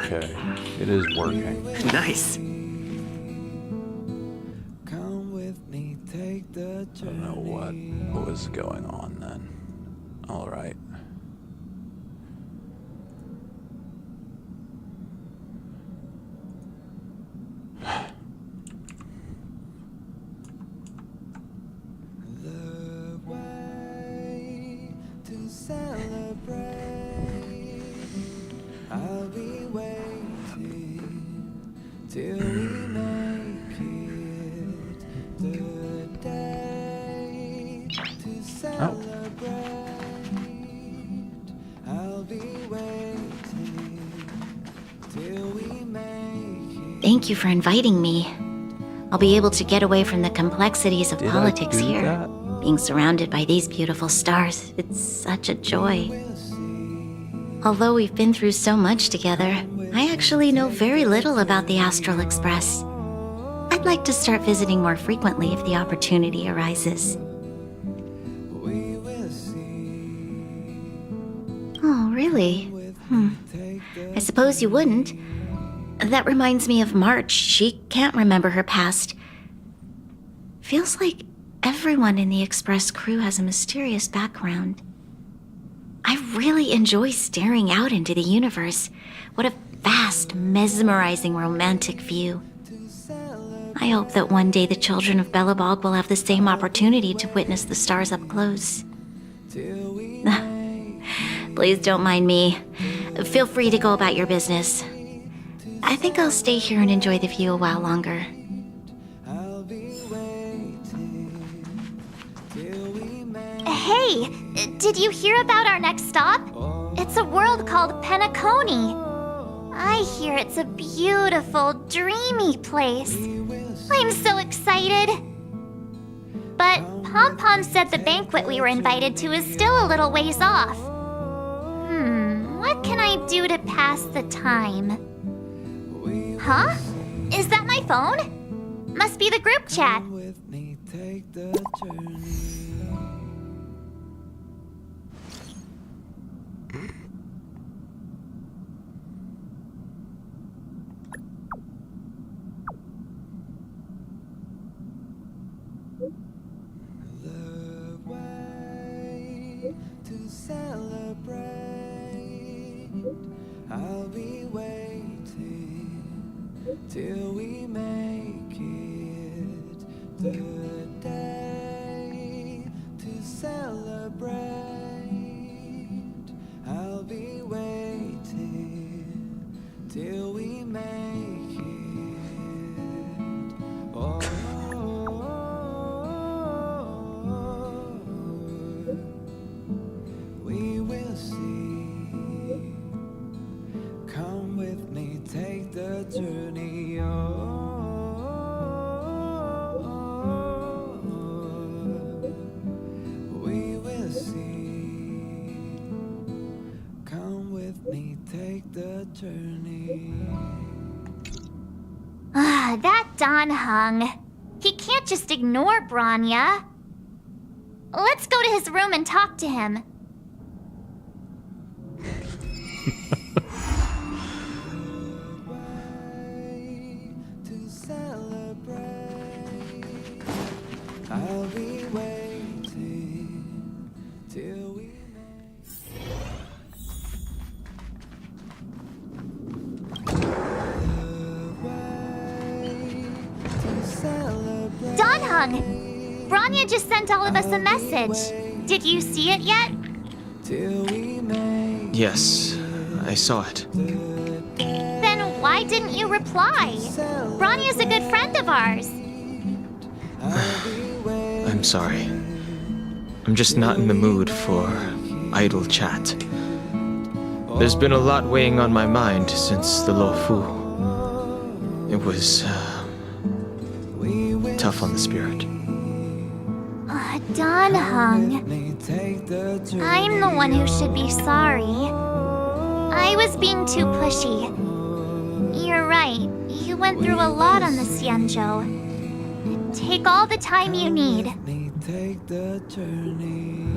Okay, it is working. Nice. I don't know what was going on then. All right. The way to celebrate. I'll be waiting till we make it the day to celebrate. I'll be waiting till we make it. Thank you for inviting me. I'll be able to get away from the complexities of politics here. That? Being surrounded by these beautiful stars, it's such a joy. Although we've been through so much together, I actually know very little about the Astral Express. I'd like to start visiting more frequently if the opportunity arises. Oh, really? I suppose you wouldn't. That reminds me of March. She can't remember her past. Feels like everyone in the Express crew has a mysterious background. I really enjoy staring out into the universe. What a vast, mesmerizing, romantic view. I hope that one day the children of Belobog will have the same opportunity to witness the stars up close. Please don't mind me. Feel free to go about your business. I think I'll stay here and enjoy the view a while longer. Hey, did you hear about our next stop? It's a world called Penacony. I hear it's a beautiful, dreamy place. I'm so excited. But Pom Pom said the banquet we were invited to is still a little ways off. What can I do to pass the time? Huh? Is that my phone? Must be the group chat. The way to celebrate. I'll be waiting till we make it the day to celebrate. I'll be waiting till we make it. Oh, we will see. Come with me, take the journey. We will see. Come with me, take the journey. That Don Hung. He can't just ignore Branya. Let's go to his room and talk to him. To celebrate, I'll be waiting till we Don Hung! Branya just sent all of us a message. Did you see it yet? Yes, I saw it. Then why didn't you reply? Branya's a good friend of ours. I'm sorry. I'm just not in the mood for idle chat. There's been a lot weighing on my mind since the Lo Fu. was tough on the spirit. Don Hung. I'm the one who should be sorry. I was being too pushy. You're right. You went through a lot on the Xianzhou. Take all the time you need. Take the journey.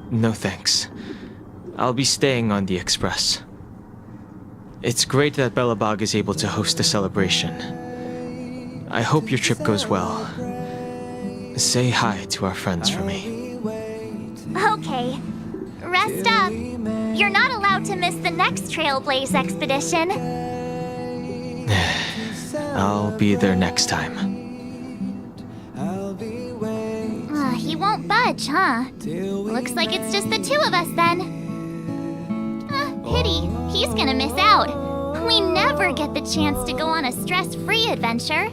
No thanks. I'll be staying on the Express. It's great that Belobog is able to host a celebration. I hope your trip goes well. Say hi to our friends for me. Okay. Rest up. You're not allowed to miss the next Trailblaze expedition. I'll be there next time. He won't budge, huh? Looks like it's just the two of us then. Pity. He's gonna miss out. We never get the chance to go on a stress-free adventure.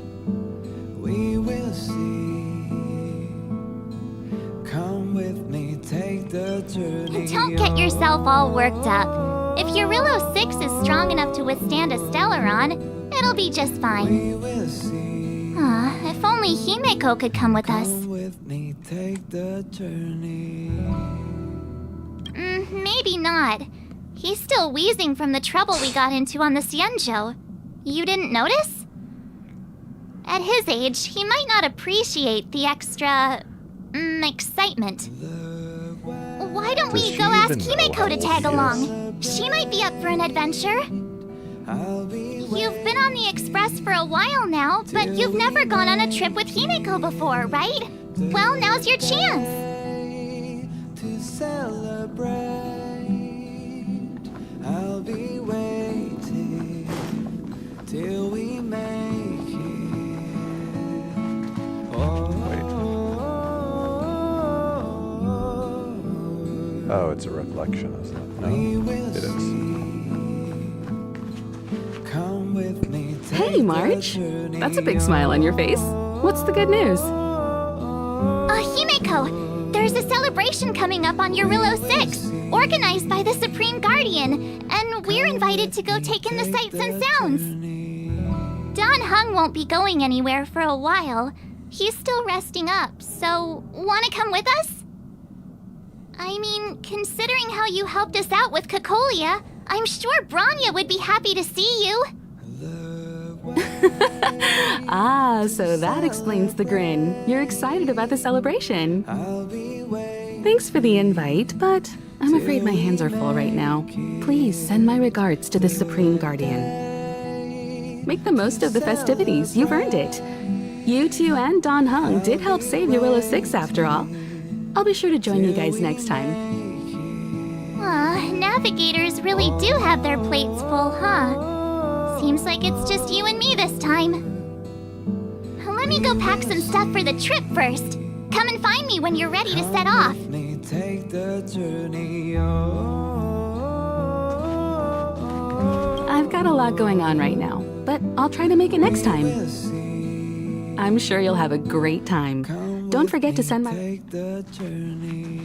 We will see. Come with me, take the journey. Don't get yourself all worked up. If Eurillo 6 is strong enough to withstand a Stellaron, it'll be just fine. We will see. If only Himeko could come with us. Come with me, take the journey. Maybe not. He's still wheezing from the trouble we got into on the Xianzhou. You didn't notice? At his age, he might not appreciate the extra... excitement. Why don't we go ask Himeko to tag along? She might be up for an adventure. You've been on the Express for a while now, but you've never gone on a trip with Himeko before, right? Well, now's your chance. To celebrate, I'll be waiting till we make it. Oh, it's a reflection, isn't it? No, it is. Come with me, Hey, March. That's a big smile on your face. What's the good news? Himeko, there's a celebration coming up on Eurillo 6, organized by the Supreme Guardian, and we're invited to go take in the sights and sounds. Don Hung won't be going anywhere for a while. He's still resting up, so wanna come with us? I mean, considering how you helped us out with Cocolia, I'm sure Branya would be happy to see you. So that explains the grin. You're excited about the celebration. Thanks for the invite, but I'm afraid my hands are full right now. Please send my regards to the Supreme Guardian. Make the most of the festivities. You've earned it. You two and Don Hung did help save Eurillo 6 after all. I'll be sure to join you guys next time. Navigators really do have their plates full, huh? Seems like it's just you and me this time. Let me go pack some stuff for the trip first. Come and find me when you're ready to set off. Take the journey. I've got a lot going on right now, but I'll try to make it next time. I'm sure you'll have a great time. Don't forget to send my... Take the journey.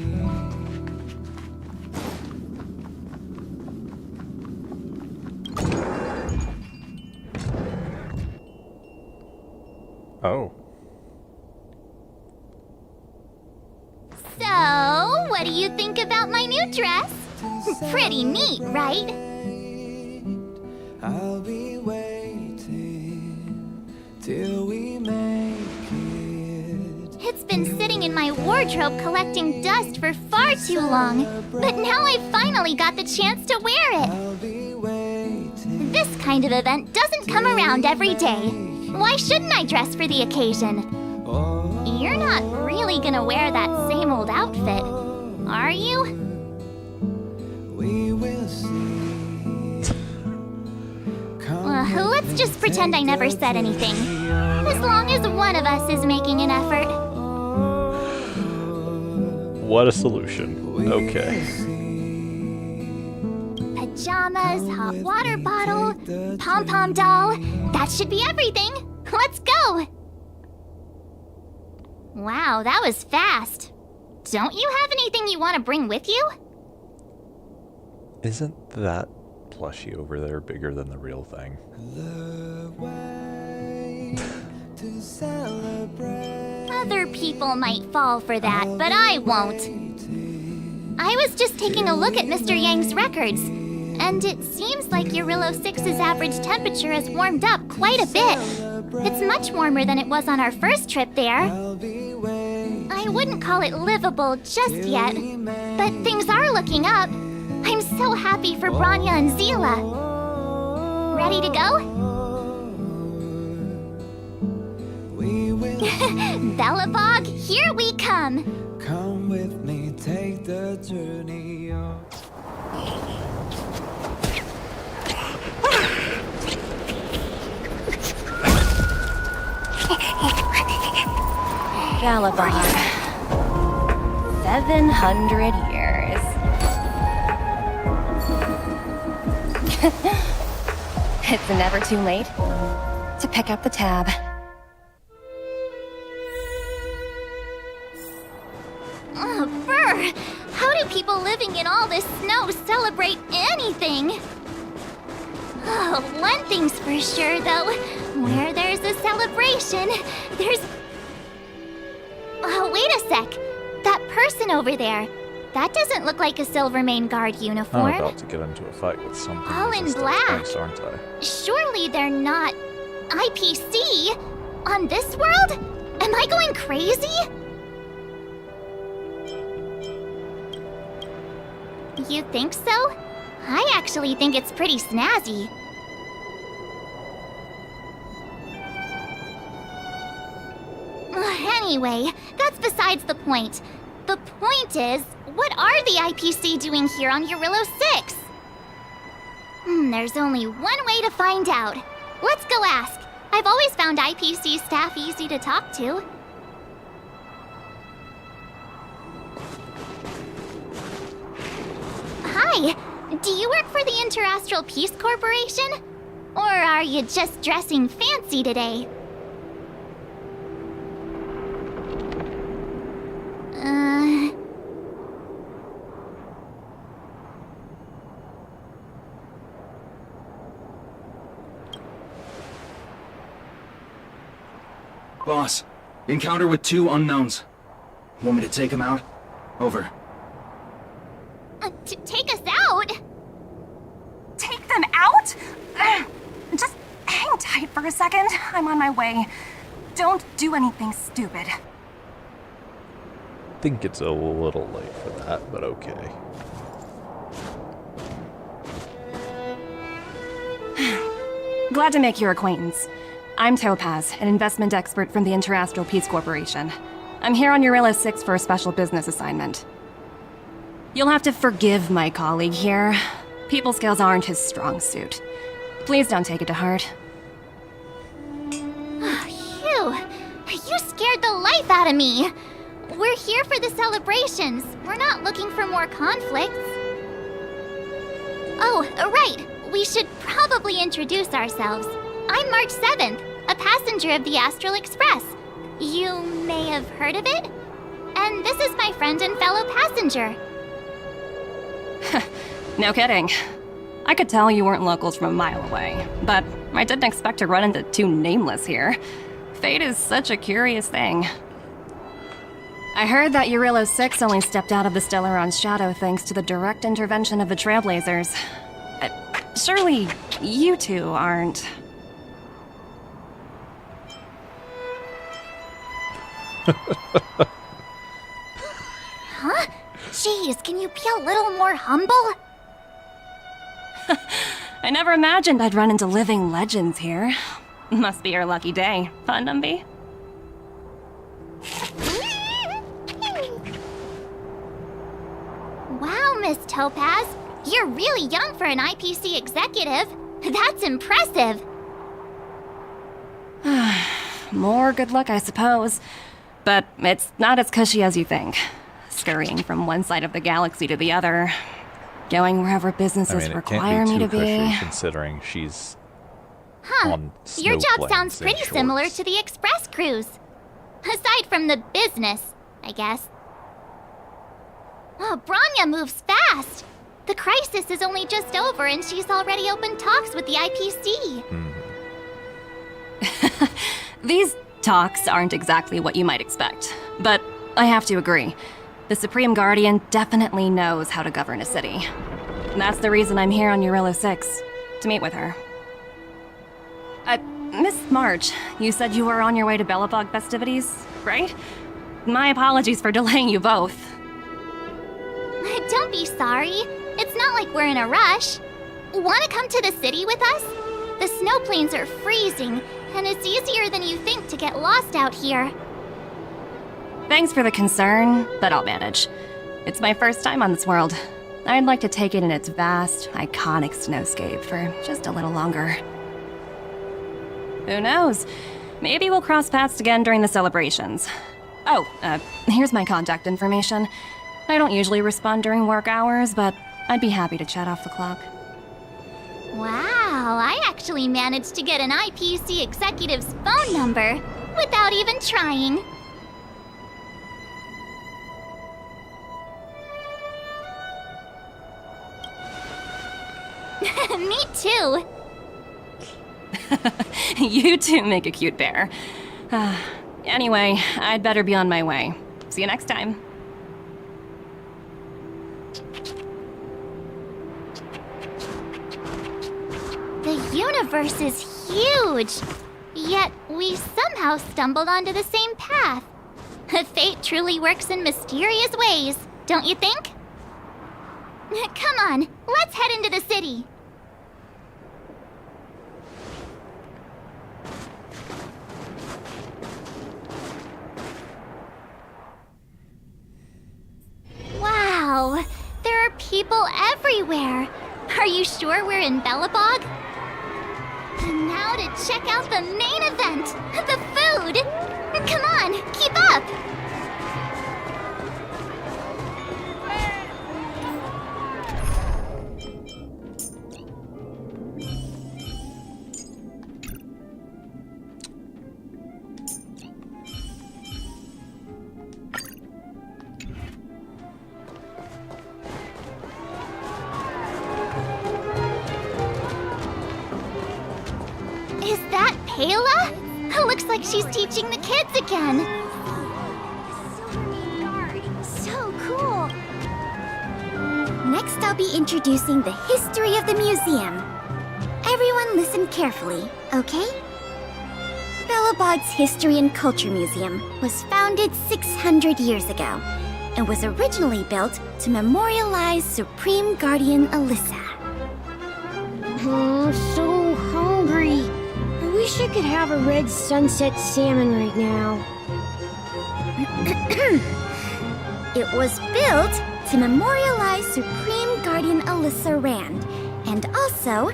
Oh. So, what do you think about my new dress? Pretty neat, right? I'll be waiting till we make it. It's been sitting in my wardrobe collecting dust for far too long, but now I finally got the chance to wear it. I'll be waiting. This kind of event doesn't come around every day. Why shouldn't I dress for the occasion? You're not really gonna wear that same old outfit, are you? We will see. Let's just pretend I never said anything. As long as one of us is making an effort. What a solution. Okay. Pajamas, hot water bottle, pom-pom doll. That should be everything. Let's go! Wow, that was fast. Don't you have anything you want to bring with you? Isn't that plushie over there bigger than the real thing? The way to celebrate. Other people might fall for that, but I won't. I was just taking a look at Mr. Yang's records, and it seems like Eurillo 6's average temperature has warmed up quite a bit. It's much warmer than it was on our first trip there. I wouldn't call it livable just yet, but things are looking up. I'm so happy for Branya and Zila. Ready to go? Belobog, here we come! Come with me, take the journey on. Galabon. 700 years. It's never too late to pick up the tab. Brr! How do people living in all this snow celebrate anything? Oh, one thing's for sure, though. Where there's a celebration, there's... Oh, wait a sec. That person over there. That doesn't look like a Silvermane Guard uniform. I'm about to get into a fight with something. All in resistant black. Thanks, aren't I? Surely they're not... IPC? On this world? Am I going crazy? You think so? I actually think it's pretty snazzy. Anyway, that's besides the point. The point is, what are the IPC doing here on Eurillo 6? There's only one way to find out. Let's go ask. I've always found IPC staff easy to talk to. Hi, do you work for the Interastral Peace Corporation? Or are you just dressing fancy today? Boss, encounter with 2 unknowns. Want me to take them out? Over. Take us out? Take them out? Just hang tight for a second. I'm on my way. Don't do anything stupid. Think it's a little late for that, but okay. Glad to make your acquaintance. I'm Topaz, an investment expert from the Interastral Peace Corporation. I'm here on Eurillo 6 for a special business assignment. You'll have to forgive my colleague here. People skills aren't his strong suit. Please don't take it to heart. Phew, you scared the life out of me. We're here for the celebrations. We're not looking for more conflicts. Oh, right. We should probably introduce ourselves. I'm March 7th, a passenger of the Astral Express. You may have heard of it? And this is my friend and fellow passenger. No kidding. I could tell you weren't locals from a mile away, but I didn't expect to run into 2 nameless here. Fate is such a curious thing. I heard that Eurillo 6 only stepped out of the Stellaron's shadow thanks to the direct intervention of the Trailblazers. Surely you 2 aren't... Huh? Jeez, can you be a little more humble? I never imagined I'd run into living legends here. Must be your lucky day, huh, Numby? Wow, Miss Topaz. You're really young for an IPC executive. That's impressive. More good luck, I suppose. But it's not as cushy as you think. Scurrying from one side of the galaxy to the other. Going wherever businesses I mean, it require can't me be to too be. cushy considering she's Huh. on Your snow job plains sounds in pretty similar shorts. to the express cruise. Aside from the business, I guess. Oh, Branya moves fast! The crisis is only just over and she's already opened talks with the IPC. These talks aren't exactly what you might expect, but I have to agree. The Supreme Guardian definitely knows how to govern a city. That's the reason I'm here on Eurilo 6, to meet with her. Miss March, you said you were on your way to Belobog festivities, right? My apologies for delaying you both. Don't be sorry. It's not like we're in a rush. Wanna come to the city with us? The snow plains are freezing, and it's easier than you think to get lost out here. Thanks for the concern, but I'll manage. It's my first time on this world. I'd like to take it in its vast, iconic snowscape for just a little longer. Who knows? Maybe we'll cross paths again during the celebrations. Oh, here's my contact information. I don't usually respond during work hours, but I'd be happy to chat off the clock. Wow, I actually managed to get an IPC executive's phone number without even trying. Me too. You two make a cute pair. Anyway, I'd better be on my way. See you next time. The universe is huge, yet we somehow stumbled onto the same path. Fate truly works in mysterious ways, don't you think? Come on, let's head into the city. Wow, there are people everywhere. Are you sure we're in Belobog? And now to check out the main event, the food. Come on, keep up. Is that Payla? Looks like she's teaching the kids again. So cool. Next, I'll be introducing the history of the museum. Everyone listen carefully, okay? Belobog's History and Culture Museum was founded 600 years ago and was originally built to memorialize Supreme Guardian Alyssa. Oh, so hungry. I wish I could have a red sunset salmon right now. It was built to memorialize Supreme Guardian Alyssa Rand, and also...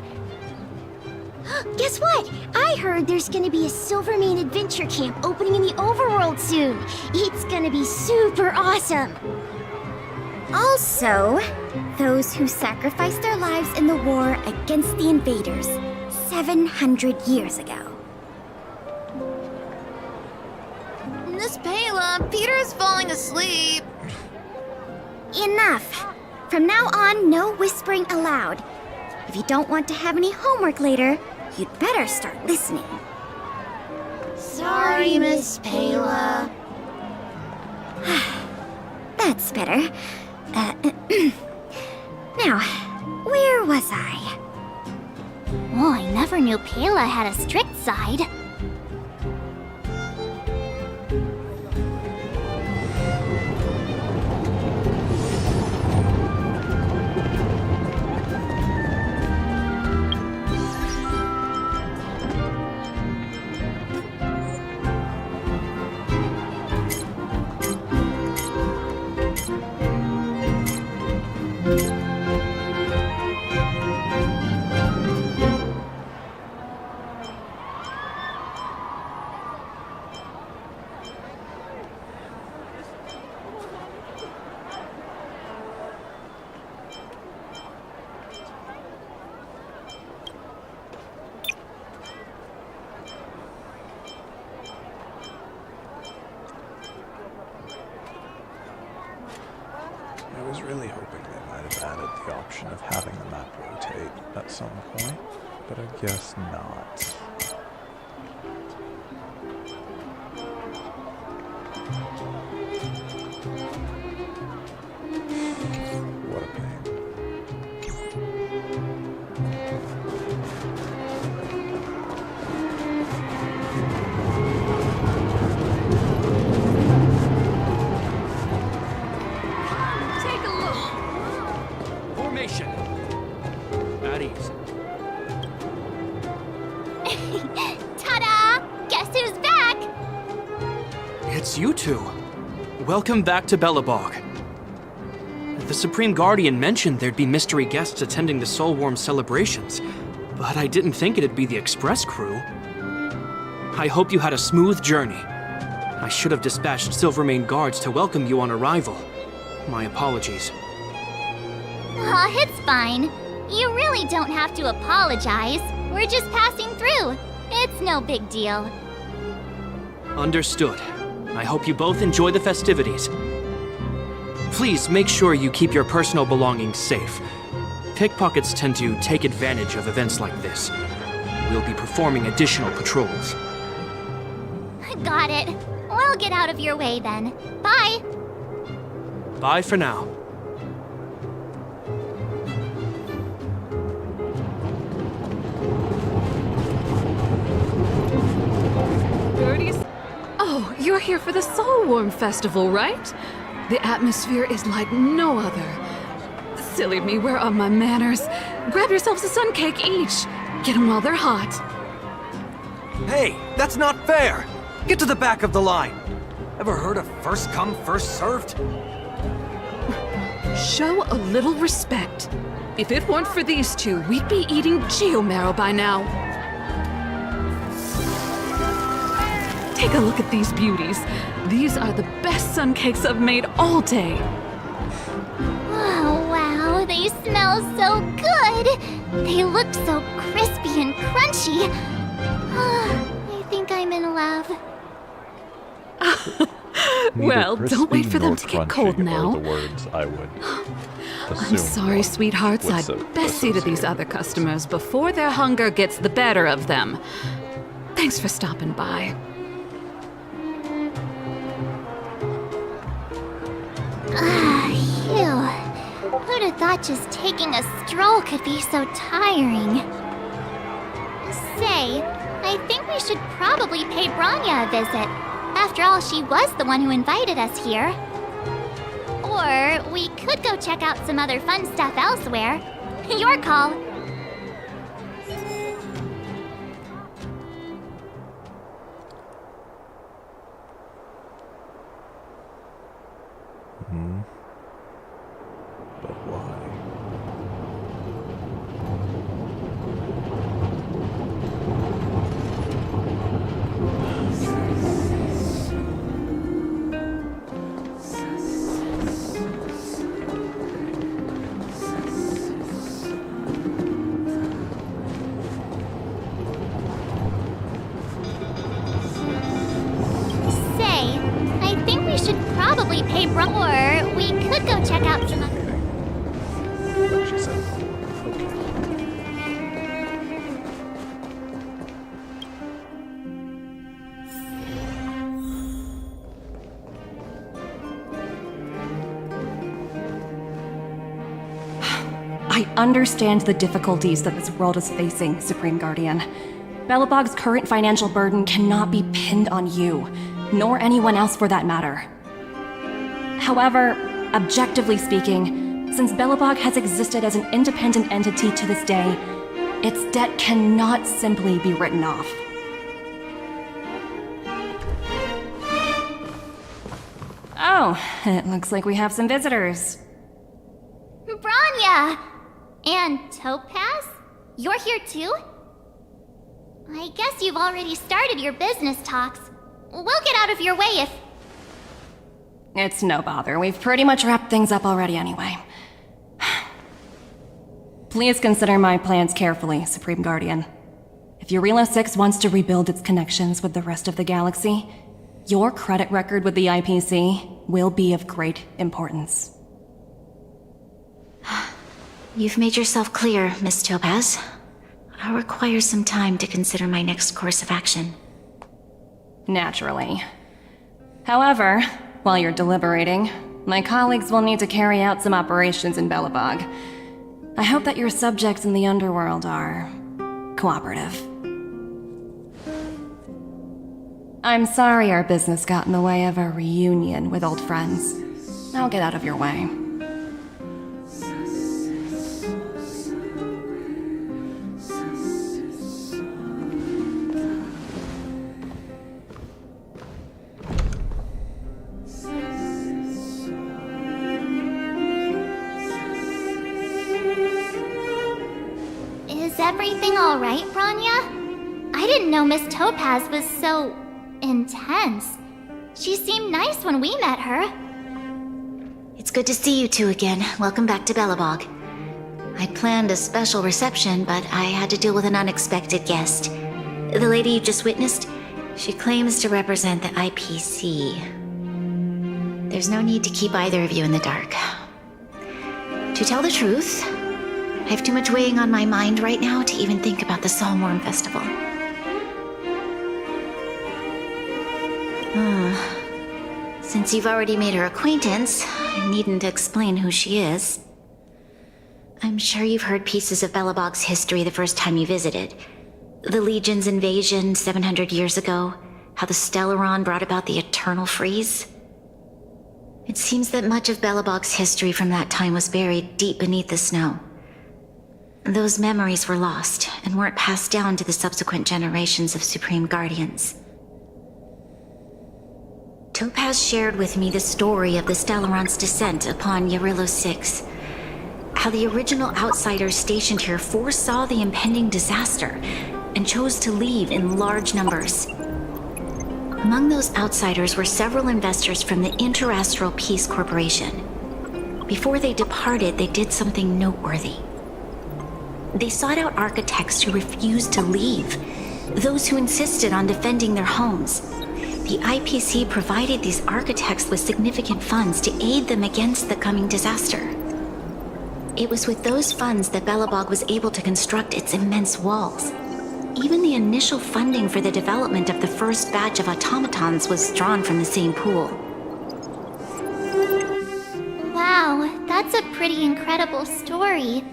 Guess what? I heard there's gonna be a Silvermane adventure camp opening in the overworld soon. It's gonna be super awesome. Also, those who sacrificed their lives in the war against the invaders 700 years ago. Miss Payla, Peter's falling asleep. Enough! From now on, no whispering allowed. If you don't want to have any homework later, you'd better start listening. Sorry, Miss Payla. That's better. Now, where was I? Oh, I never knew Payla had a strict side. I was was really hoping they might have added the option of having the map rotate at some point, but I guess not. What a pain. Take a look. Formation. At ease. Ta-da! Guess who's back? It's you two. Welcome back to Belobog. The Supreme Guardian mentioned there'd be mystery guests attending the Soulworm celebrations, but I didn't think it'd be the Express crew. I hope you had a smooth journey. I should have dispatched Silvermane guards to welcome you on arrival. My apologies. Aw, it's fine. You really don't have to apologize. We're just passing through. It's no big deal. Understood. I hope you both enjoy the festivities. Please make sure you keep your personal belongings safe. Pickpockets tend to take advantage of events like this. We'll be performing additional patrols. Got it. We'll get out of your way then. Bye. Bye for now. Oh, you're here for the Soulworm Festival, right? The atmosphere is like no other. Silly me, where are my manners? Grab yourselves a sun cake each. Get them while they're hot. Hey, that's not fair! Get to the back of the line! Ever heard of first come, first served? Show a little respect. If it weren't for these two, we'd be eating geomarrow by now. Take a look at these beauties. These are the best sun cakes I've made all day. Oh, wow, they smell so good. They look so crispy and crunchy. I think I'm in love. Well, Neither don't wait crispy for them nor to get crunchy cold are now. the words I would I'm assume sorry, one sweethearts. would I'd best see to these associate other with customers before their hunger gets the better of them. Thanks for stopping by. Phew. Who'd have thought just taking a stroll could be so tiring? Say, I think we should probably pay Branya a visit. After all, she was the one who invited us here. Or we could go check out some other fun stuff elsewhere. Your call. But why? Say, I think we should probably pay Or we could go check out some other... But she said, okay. I understand the difficulties that this world is facing, Supreme Guardian. Belobog's current financial burden cannot be pinned on you, nor anyone else for that matter. However, objectively speaking, since Belobog has existed as an independent entity to this day, its debt cannot simply be written off. Oh, it looks like we have some visitors. Branya! And Topaz? You're here too? I guess you've already started your business talks. We'll get out of your way if... It's no bother. We've pretty much wrapped things up already anyway. Please consider my plans carefully, Supreme Guardian. If Eurilo 6 wants to rebuild its connections with the rest of the galaxy, your credit record with the IPC will be of great importance. You've made yourself clear, Miss Topaz. I'll require some time to consider my next course of action. Naturally. However, while you're deliberating, my colleagues will need to carry out some operations in Belobog. I hope that your subjects in the underworld are cooperative. I'm sorry our business got in the way of a reunion with old friends. I'll get out of your way. Is everything alright, Branya? I didn't know Miss Topaz was so intense. She seemed nice when we met her. It's good to see you two again. Welcome back to Belobog. I'd planned a special reception, but I had to deal with an unexpected guest. The lady you just witnessed, she claims to represent the IPC. There's no need to keep either of you in the dark. To tell the truth, I have too much weighing on my mind right now to even think about the Saltworm Festival. Since you've already made her acquaintance, I needn't explain who she is. I'm sure you've heard pieces of Belobog's history the first time you visited. The Legion's invasion 700 years ago, how the Stellaron brought about the Eternal Freeze. It seems that much of Belobog's history from that time was buried deep beneath the snow. Those memories were lost and weren't passed down to the subsequent generations of Supreme Guardians. Topaz shared with me the story of the Stellaron's descent upon Yarillo 6. How the original outsiders stationed here foresaw the impending disaster and chose to leave in large numbers. Among those outsiders were several investors from the Interastral Peace Corporation. Before they departed, they did something noteworthy. They sought out architects who refused to leave, those who insisted on defending their homes. The IPC provided these architects with significant funds to aid them against the coming disaster. It was with those funds that Belobog was able to construct its immense walls. Even the initial funding for the development of the first batch of automatons was drawn from the same pool. Wow, that's a pretty incredible story.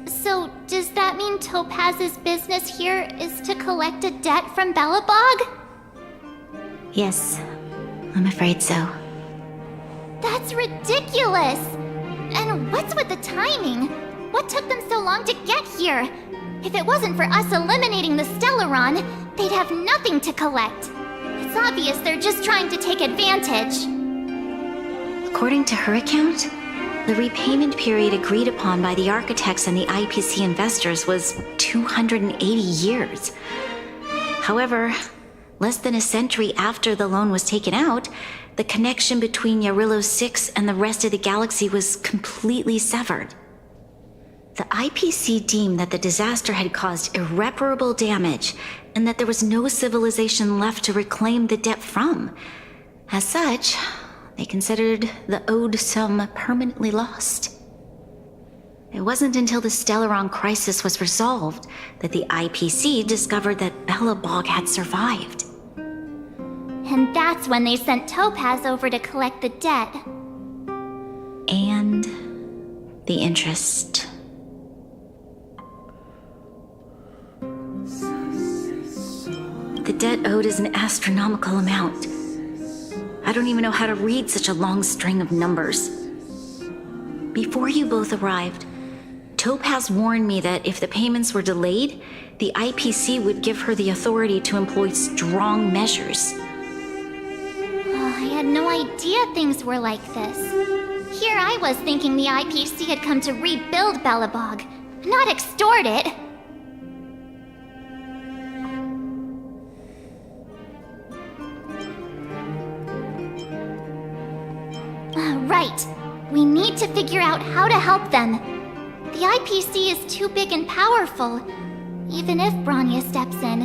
So, does that mean Topaz's business here is to collect a debt from Belobog? Yes, I'm afraid so. That's ridiculous! And what's with the timing? What took them so long to get here? If it wasn't for us eliminating the Stellaron, they'd have nothing to collect. It's obvious they're just trying to take advantage. According to her account, the repayment period agreed upon by the architects and the IPC investors was 280 years. However, less than a century after the loan was taken out, the connection between Yarillo 6 and the rest of the galaxy was completely severed. The IPC deemed that the disaster had caused irreparable damage and that there was no civilization left to reclaim the debt from. As such, they considered the owed sum permanently lost. It wasn't until the Stellaron crisis was resolved that the IPC discovered that Belobog had survived. And that's when they sent Topaz over to collect the debt. And the interest. The debt owed is an astronomical amount. I don't even know how to read such a long string of numbers. Before you both arrived, Topaz warned me that if the payments were delayed, the IPC would give her the authority to employ strong measures. I had no idea things were like this. Here I was thinking the IPC had come to rebuild Belobog, not extort it. Right. We need to figure out how to help them. The IPC is too big and powerful. Even if Branya steps in,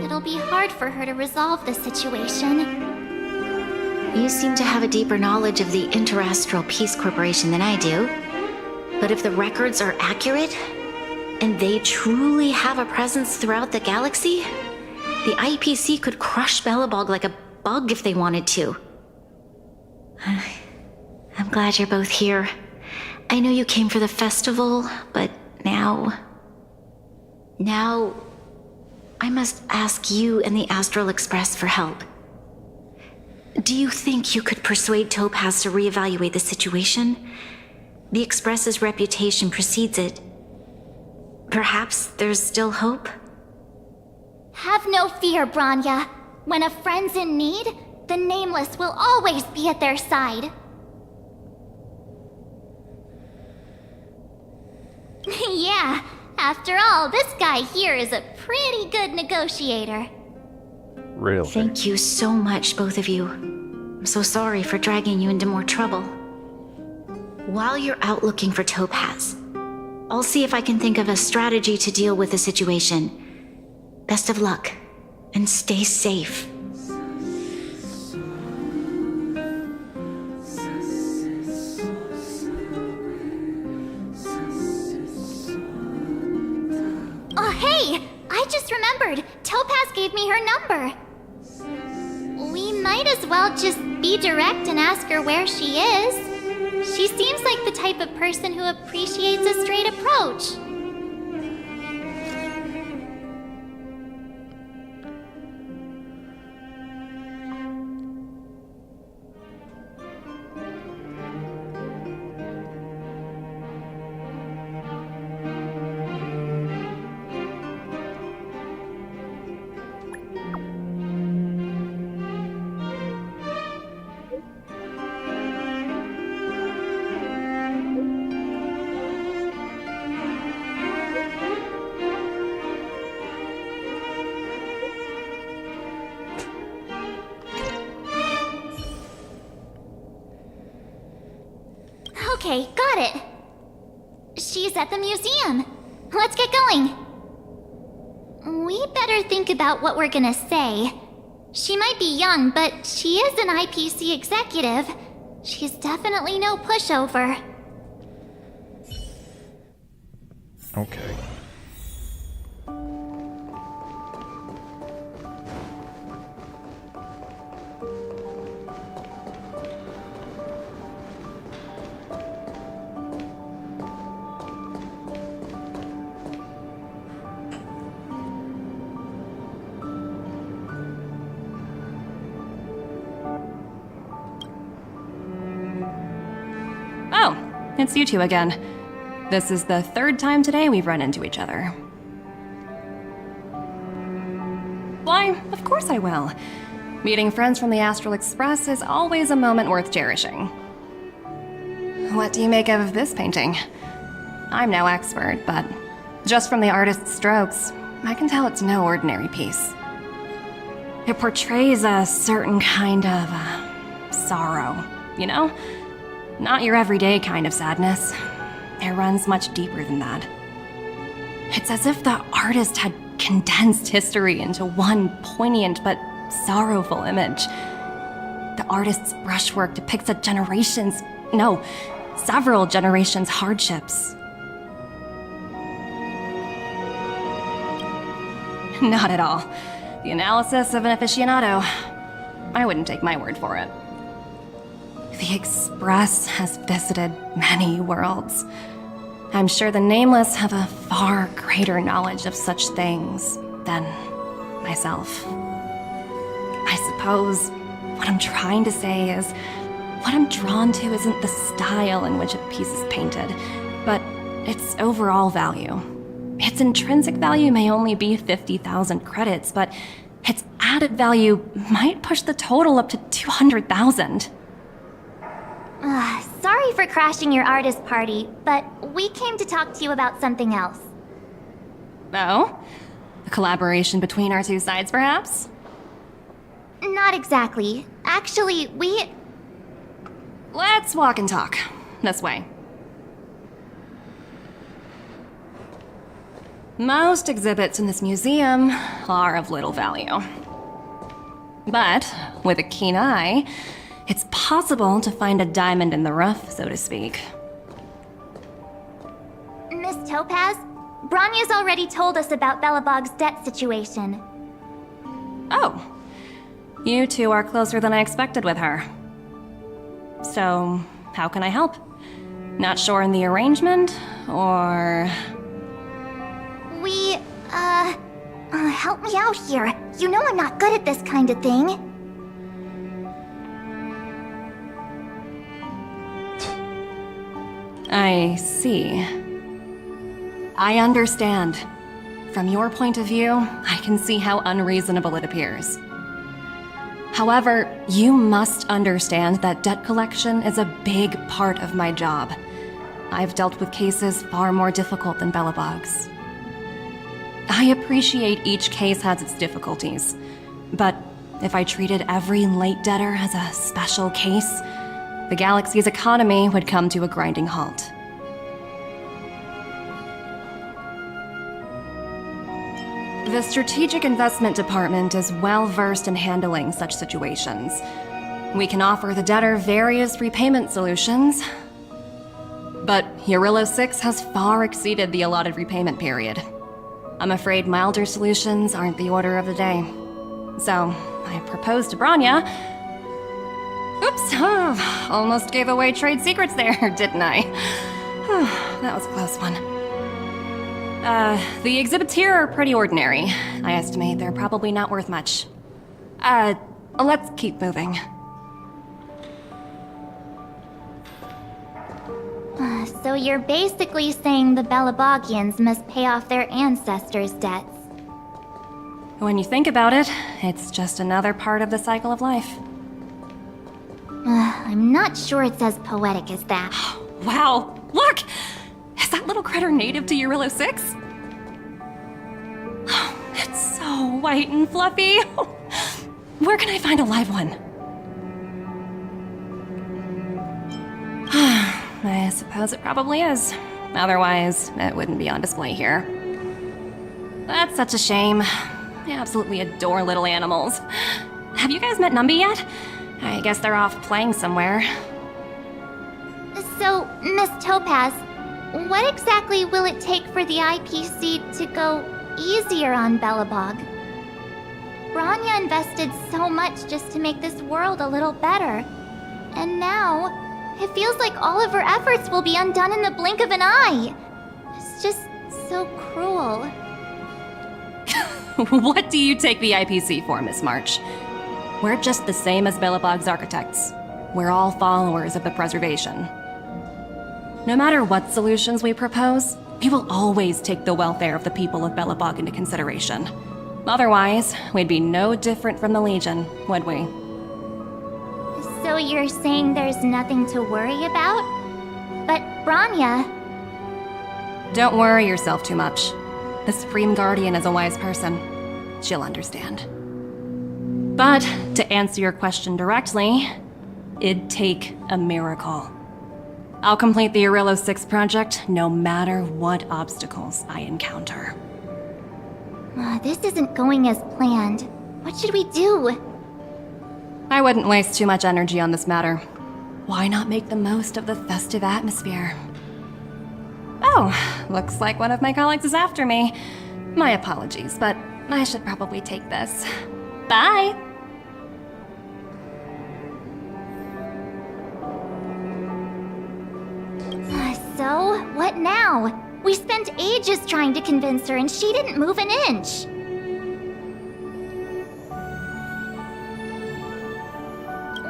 it'll be hard for her to resolve the situation. You seem to have a deeper knowledge of the Interastral Peace Corporation than I do. But if the records are accurate, and they truly have a presence throughout the galaxy, the IPC could crush Belobog like a bug if they wanted to. I'm glad you're both here. I know you came for the festival, but now I must ask you and the Astral Express for help. Do you think you could persuade Topaz to reevaluate the situation? The Express's reputation precedes it. Perhaps there's still hope? Have no fear, Branya. When a friend's in need, the Nameless will always be at their side. Yeah, after all, this guy here is a pretty good negotiator. Really? Thank you so much, both of you. I'm so sorry for dragging you into more trouble. While you're out looking for Topaz, I'll see if I can think of a strategy to deal with the situation. Best of luck, and stay safe. Oh, hey! I just remembered. Topaz gave me her number. We might as well just be direct and ask her where she is. She seems like the type of person who appreciates a straight approach. Okay, got it. She's at the museum. Let's get going. We better think about what we're gonna say. She might be young, but she is an IPC executive. She's definitely no pushover. Okay. Oh, it's you two again. This is the third time today we've run into each other. Why, of course I will. Meeting friends from the Astral Express is always a moment worth cherishing. What do you make of this painting? I'm no expert, but just from the artist's strokes, I can tell it's no ordinary piece. It portrays a certain kind of sorrow, you know? Not your everyday kind of sadness. It runs much deeper than that. It's as if the artist had condensed history into one poignant but sorrowful image. The artist's brushwork depicts several generations' hardships. Not at all. The analysis of an aficionado. I wouldn't take my word for it. The Express has visited many worlds. I'm sure the Nameless have a far greater knowledge of such things than myself. I suppose what I'm trying to say is, what I'm drawn to isn't the style in which a piece is painted, but its overall value. Its intrinsic value may only be 50,000 credits, but its added value might push the total up to 200,000. Sorry for crashing your artist party, but we came to talk to you about something else. Oh? A collaboration between our two sides, perhaps? Not exactly. Actually, Let's walk and talk. This way. Most exhibits in this museum are of little value. But with a keen eye, it's possible to find a diamond in the rough, so to speak. Miss Topaz, Bronya's already told us about Belobog's debt situation. Oh. You two are closer than I expected with her. So, how can I help? Not sure in the arrangement, or... Help me out here. You know I'm not good at this kind of thing. I see. I understand. From your point of view, I can see how unreasonable it appears. However, you must understand that debt collection is a big part of my job. I've dealt with cases far more difficult than Belobog's. I appreciate each case has its difficulties, but if I treated every late debtor as a special case, the galaxy's economy would come to a grinding halt. The Strategic Investment Department is well versed in handling such situations. We can offer the debtor various repayment solutions, but Eurillo 6 has far exceeded the allotted repayment period. I'm afraid milder solutions aren't the order of the day. So, I proposed to Bronya. Oops, almost gave away trade secrets there, didn't I? That was a close one. The exhibits here are pretty ordinary. I estimate they're probably not worth much. Let's keep moving. So you're basically saying the Belabogians must pay off their ancestors' debts. When you think about it, it's just another part of the cycle of life. I'm not sure it's as poetic as that. Wow, look! Is that little critter native to Eurillo 6? It's so white and fluffy. Where can I find a live one? I suppose it probably is. Otherwise, it wouldn't be on display here. That's such a shame. I absolutely adore little animals. Have you guys met Numby yet? I guess they're off playing somewhere. So, Miss Topaz, what exactly will it take for the IPC to go easier on Belobog? Bronya invested so much just to make this world a little better. And now, it feels like all of her efforts will be undone in the blink of an eye. It's just so cruel. What do you take the IPC for, Miss March? We're just the same as Belobog's architects. We're all followers of the preservation. No matter what solutions we propose, we will always take the welfare of the people of Belobog into consideration. Otherwise, we'd be no different from the Legion, would we? So you're saying there's nothing to worry about? But Bronya... Don't worry yourself too much. The Supreme Guardian is a wise person. She'll understand. But, to answer your question directly, it'd take a miracle. I'll complete the Eurillo 6 project no matter what obstacles I encounter. This isn't going as planned. What should we do? I wouldn't waste too much energy on this matter. Why not make the most of the festive atmosphere? Oh, looks like one of my colleagues is after me. My apologies, but I should probably take this. Bye! So, what now? We spent ages trying to convince her and she didn't move an inch.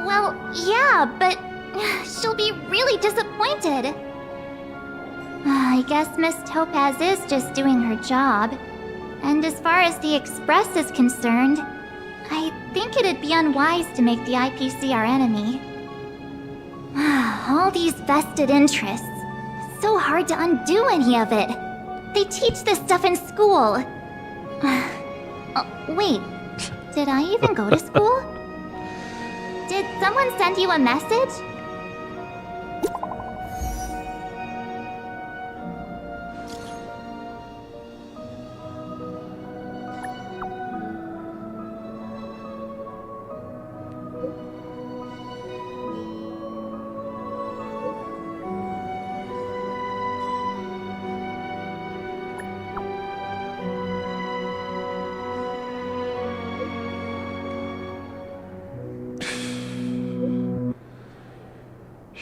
Well, yeah, but she'll be really disappointed. I guess Miss Topaz is just doing her job. And as far as the Express is concerned, I think it'd be unwise to make the IPC our enemy. All these vested interests. So hard to undo any of it. They teach this stuff in school. Wait, did I even go to school? Did someone send you a message?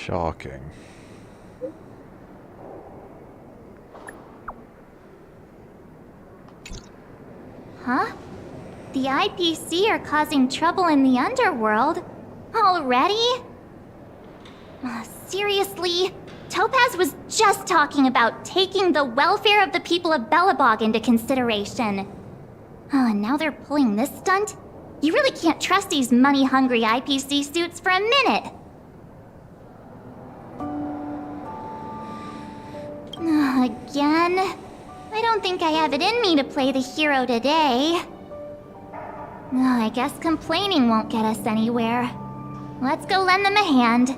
Shocking. Huh? The IPC are causing trouble in the underworld? Already? Seriously? Topaz was just talking about taking the welfare of the people of Belobog into consideration. And now they're pulling this stunt? You really can't trust these money-hungry IPC suits for a minute. Again? I don't think I have it in me to play the hero today. I guess complaining won't get us anywhere. Let's go lend them a hand.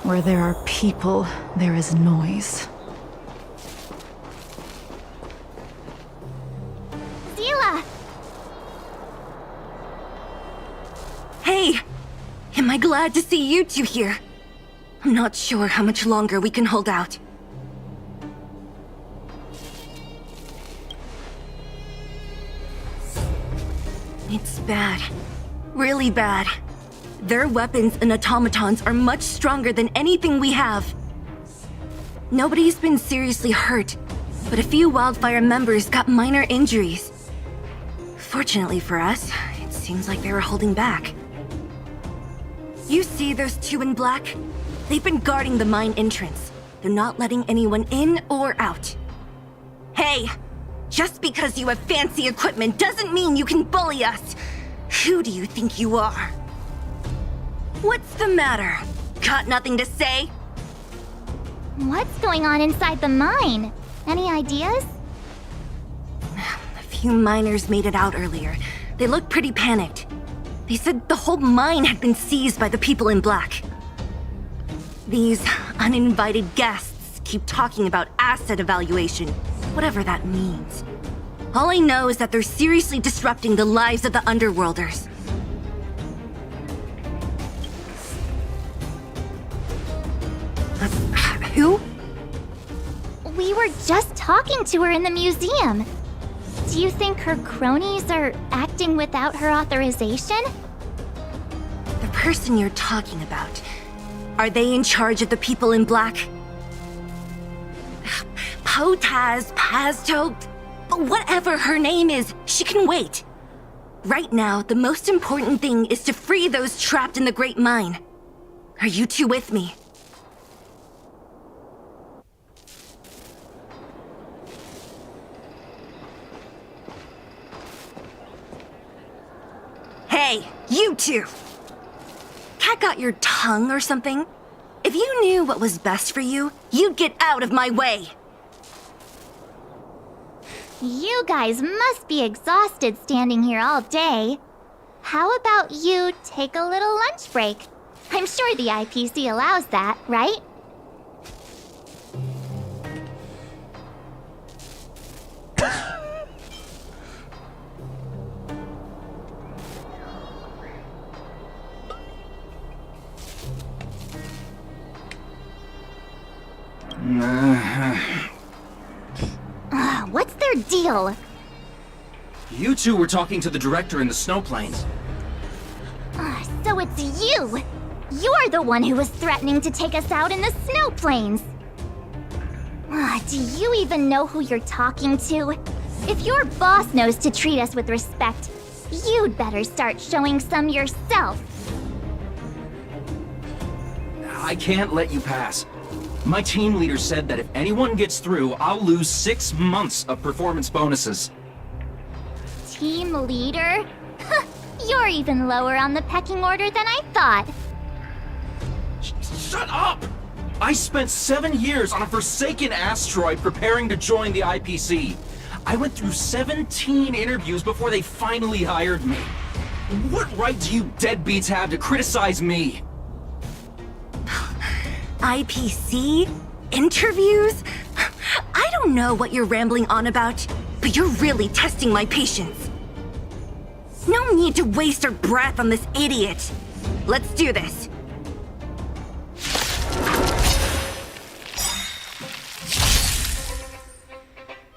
Where there are people, there is noise. Zila! Hey! Am I glad to see you two here? I'm not sure how much longer we can hold out. It's bad. Really bad. Their weapons and automatons are much stronger than anything we have. Nobody's been seriously hurt, but a few Wildfire members got minor injuries. Fortunately for us, it seems like they were holding back. You see those two in black? They've been guarding the mine entrance. They're not letting anyone in or out. Hey! Just because you have fancy equipment doesn't mean you can bully us! Who do you think you are? What's the matter? Got nothing to say? What's going on inside the mine? Any ideas? A few miners made it out earlier. They looked pretty panicked. They said the whole mine had been seized by the people in black. These uninvited guests keep talking about asset evaluation, whatever that means. All I know is that they're seriously disrupting the lives of the Underworlders. Who? We were just talking to her in the museum. Do you think her cronies are acting without her authorization? The person you're talking about. Are they in charge of the people in black? Potaz, Pazto, whatever her name is, she can wait. Right now, the most important thing is to free those trapped in the Great Mine. Are you two with me? Hey, you two! Cat got your tongue or something? If you knew what was best for you, you'd get out of my way! You guys must be exhausted standing here all day. How about you take a little lunch break? I'm sure the IPC allows that, right? What's their deal? You two were talking to the director in the snowplanes. So it's you! You're the one who was threatening to take us out in the snowplanes! Do you even know who you're talking to? If your boss knows to treat us with respect, you'd better start showing some yourself. I can't let you pass. My team leader said that if anyone gets through, I'll lose 6 months of performance bonuses. Team leader? You're even lower on the pecking order than I thought. Shut up! I spent 7 years on a forsaken asteroid preparing to join the IPC. I went through 17 interviews before they finally hired me. What right do you deadbeats have to criticize me? IPC? Interviews? I don't know what you're rambling on about, but you're really testing my patience. No need to waste our breath on this idiot. Let's do this.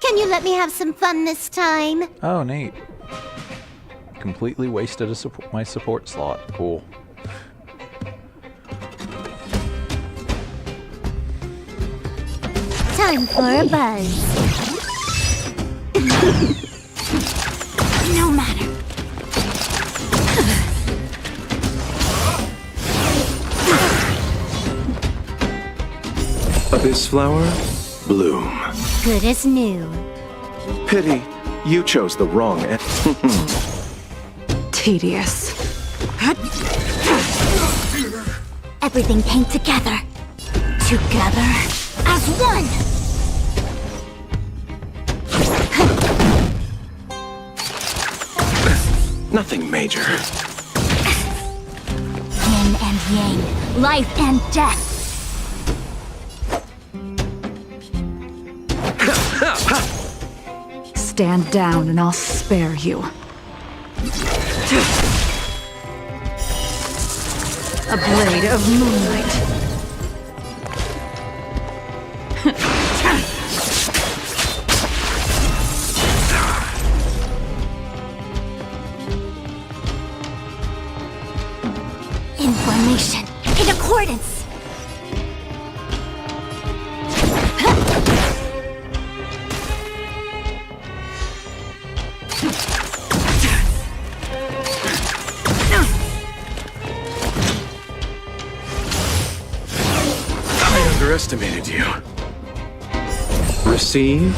Can you let me have some fun this time? Oh, neat. completely wasted my support slot. Cool. Time for a buzz. No matter. Abyss flower, bloom. Good as new. Pity, you chose the wrong Tedious. Everything came together. Together as one. Nothing major. Yin and yang, life and death. Stand down and I'll spare you. A blade of moonlight. Information in accordance. I underestimated you. Receive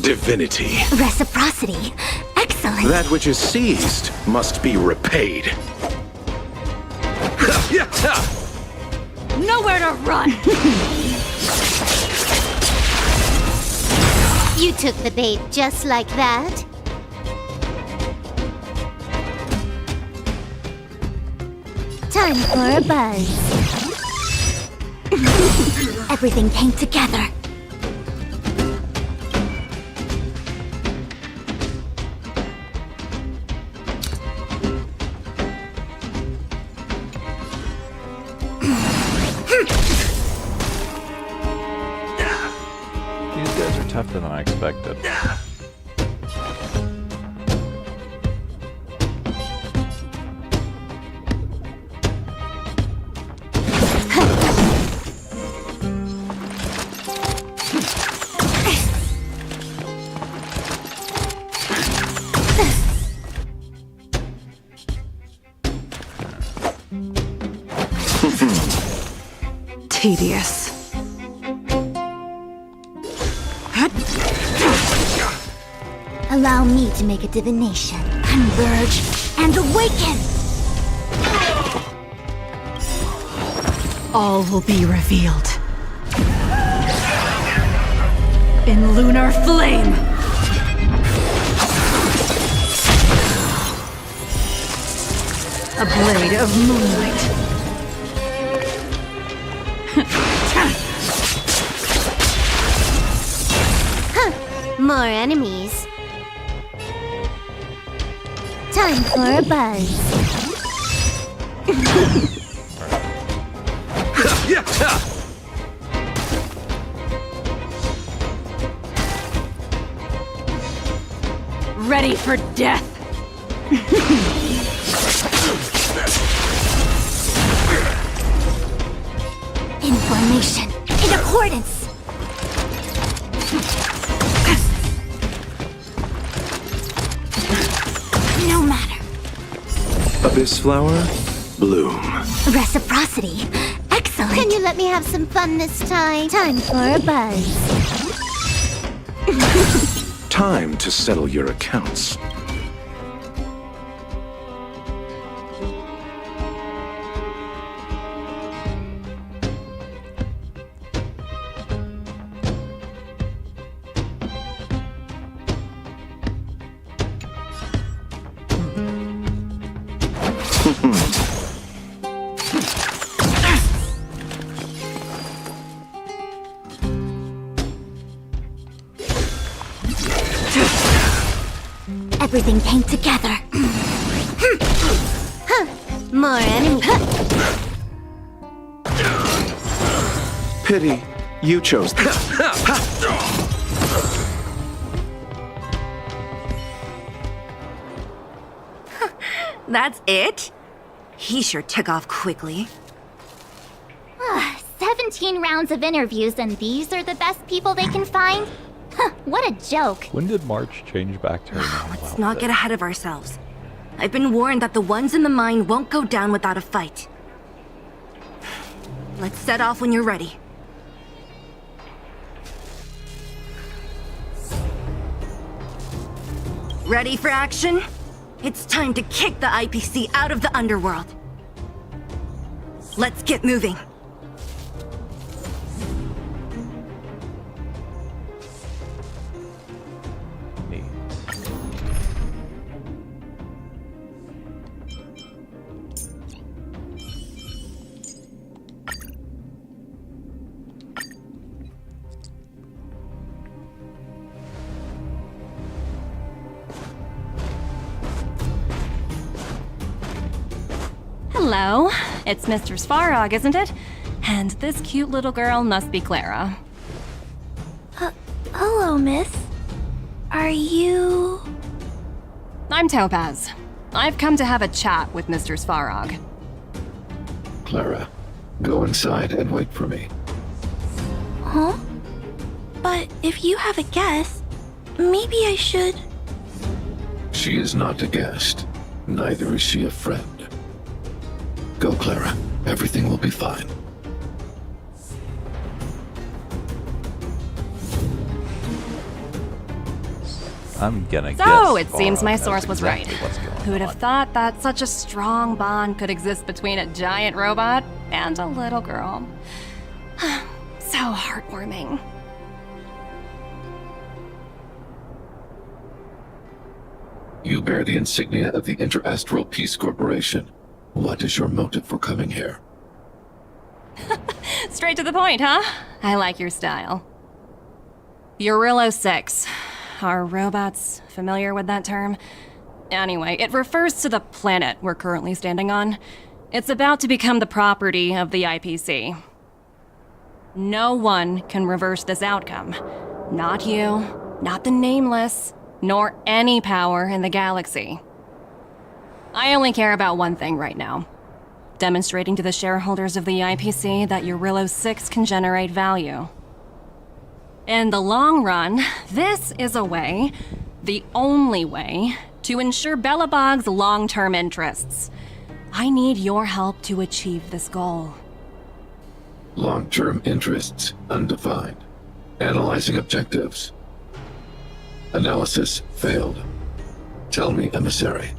divinity. Reciprocity. Excellent. That which is seized must be repaid. Nowhere to run. You took the bait just like that. Time for a buzz. Everything came together. These guys are tougher than I expected. Tedious. Allow me to make a divination. Converge and awaken! All will be revealed. In lunar flame! A blade of moonlight. More enemies. Time for a buzz. Ready for death! Information in accordance. No matter. Abyss flower, bloom. Reciprocity. Excellent. Can you let me have some fun this time? Time for a buzz. Time to settle your accounts. Everything came together. More enemies. Pity, you chose That's it? He sure took off quickly. 17 rounds of interviews and these are the best people they can find? Huh, what a joke. When did March change back to her normal Let's outfit? not get ahead of ourselves. I've been warned that the ones in the mine won't go down without a fight. Let's set off when you're ready. Ready for action? It's time to kick the IPC out of the underworld. Let's get moving. Neat. Hello. It's Mr. Svarog, isn't it? And this cute little girl must be Clara. Hello, miss. Are you... I'm Topaz. I've come to have a chat with Mr. Svarog. Clara, go inside and wait for me. Huh? But if you have a guest, maybe I should... She is not a guest. Neither is she a friend. Go, Clara. Everything will be fine. I'm gonna guess. So, it seems my knows source was exactly right. what's going Who'd have on. thought that such a strong bond could exist between a giant robot and a little girl? So heartwarming. You bear the insignia of the Interastral Peace Corporation. What is your motive for coming here? Straight to the point, huh? I like your style. Eurillo 6. Are robots familiar with that term? Anyway, it refers to the planet we're currently standing on. It's about to become the property of the IPC. No one can reverse this outcome. Not you, not the Nameless, nor any power in the galaxy. I only care about one thing right now. Demonstrating to the shareholders of the IPC that Eurillo 6 can generate value. In the long run, this is a way, the only way, to ensure Belobog's long-term interests. I need your help to achieve this goal. Long-term interests undefined. Analyzing objectives. Analysis failed. Tell me, emissary,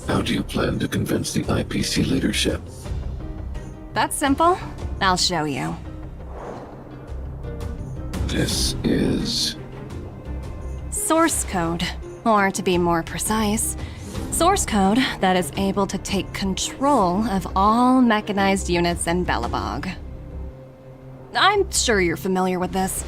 how do you plan to convince the IPC leadership? That's simple. I'll show you. This is... Source code, or to be more precise, source code that is able to take control of all mechanized units in Belobog. I'm sure you're familiar with this.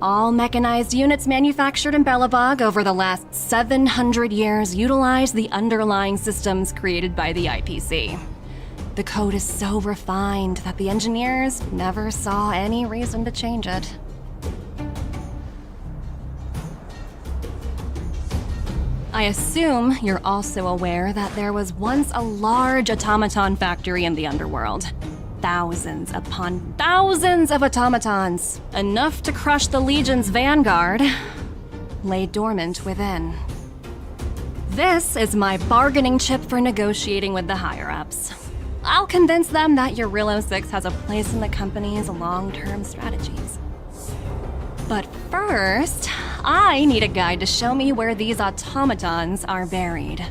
All mechanized units manufactured in Belobog over the last 700 years utilize the underlying systems created by the IPC. The code is so refined that the engineers never saw any reason to change it. I assume you're also aware that there was once a large automaton factory in the underworld. Thousands upon thousands of automatons, enough to crush the Legion's vanguard, lay dormant within. This is my bargaining chip for negotiating with the higher-ups. I'll convince them that Eurillo 6 has a place in the company's long-term strategies. But first, I need a guide to show me where these automatons are buried.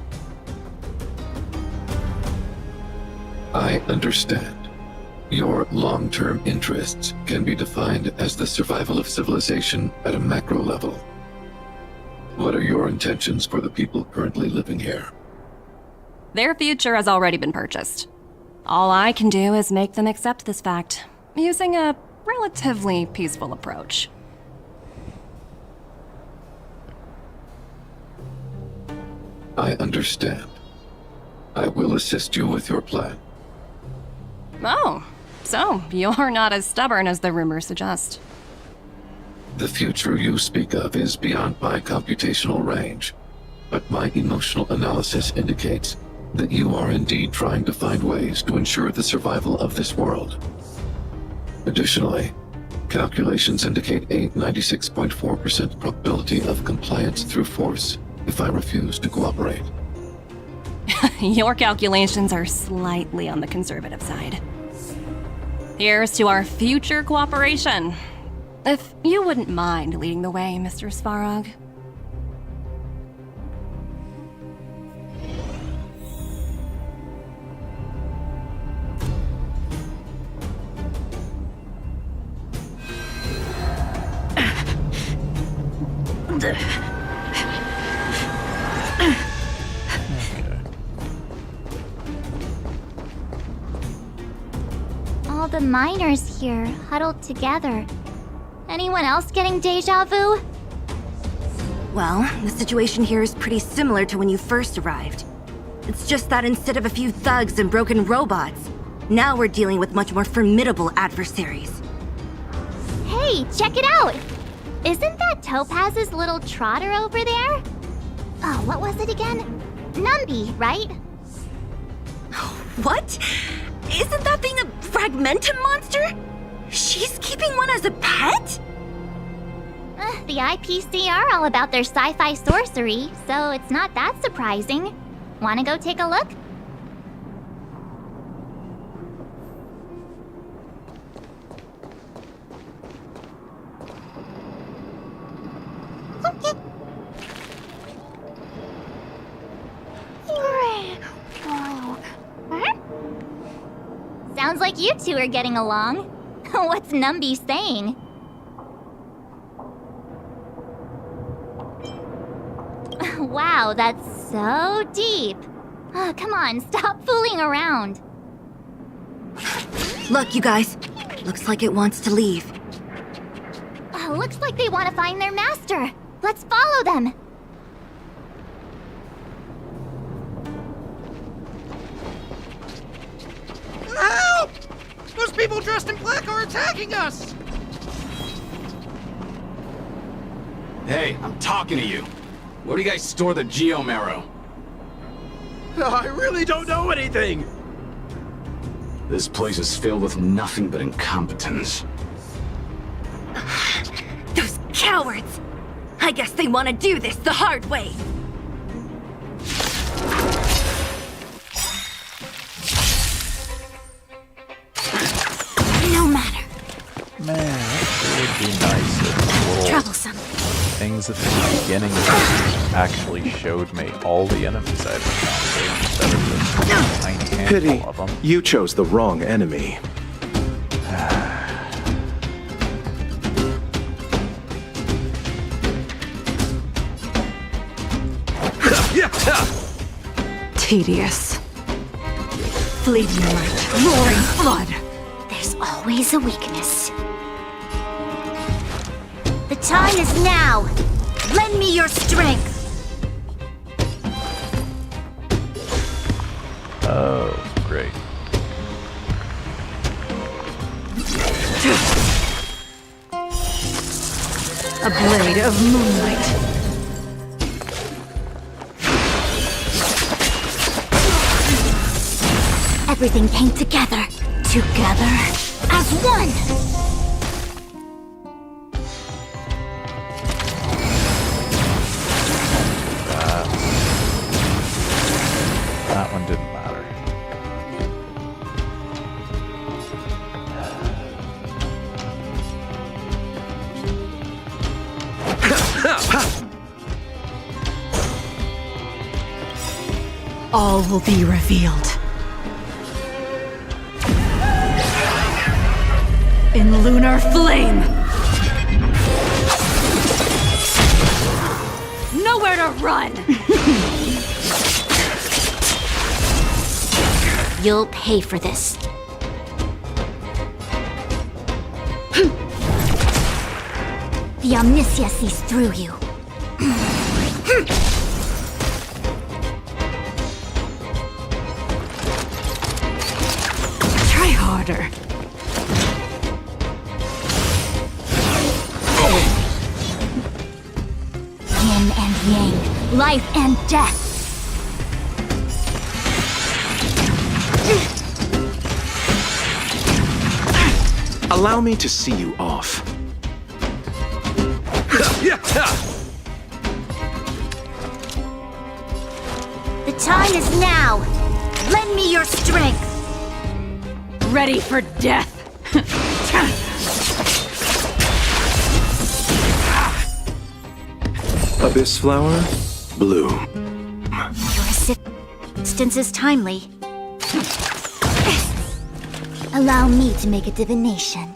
I understand. Your long-term interests can be defined as the survival of civilization at a macro level. What are your intentions for the people currently living here? Their future has already been purchased. All I can do is make them accept this fact, using a relatively peaceful approach. I understand. I will assist you with your plan. Oh, so you're not as stubborn as the rumors suggest. The future you speak of is beyond my computational range, but my emotional analysis indicates that you are indeed trying to find ways to ensure the survival of this world. Additionally, calculations indicate a 96.4% probability of compliance through force if I refuse to cooperate. Your calculations are slightly on the conservative side. Here's to our future cooperation. If you wouldn't mind leading the way, Mr. Svarog. All the miners here, huddled together. Anyone else getting deja vu? Well, the situation here is pretty similar to when you first arrived. It's just that instead of a few thugs and broken robots, now we're dealing with much more formidable adversaries. Hey, check it out! Isn't that Topaz's little trotter over there? Oh, what was it again? Numby, right? What? Isn't that thing a fragmentum monster? She's keeping one as a pet? The IPC are all about their sci-fi sorcery, so it's not that surprising. Wanna go take a look? Sounds like you two are getting along. What's Numby saying? Wow, that's so deep. Oh, come on, stop fooling around. Look, you guys. Looks like it wants to leave. Looks like they want to find their master. Let's follow them. Help! Those people dressed in black are attacking us! Hey, I'm talking to you. Where do you guys store the Geomarrow? I really don't know anything! This place is filled with nothing but incompetence. Those cowards! I guess they want to do this the hard way. No matter. Man, it would be nice if little Troublesome. things at the beginning of the game actually showed me all the enemies I've encountered instead of just a tiny Pity, handful of them. you chose the wrong enemy. Tedious. Fleeting light, roaring flood. There's always a weakness. The time is now. Lend me your strength. Oh, great. A blade of moonlight. Everything came together. Together as one. That one didn't matter. All will be revealed. In lunar flame! Nowhere to run! You'll pay for this. The Omniscia sees through you. Try harder. Yin and yang, life and death. Allow me to see you off. The time is now. Lend me your strength. Ready for death. Abyss flower, bloom. Your assistance is timely. Allow me to make a divination.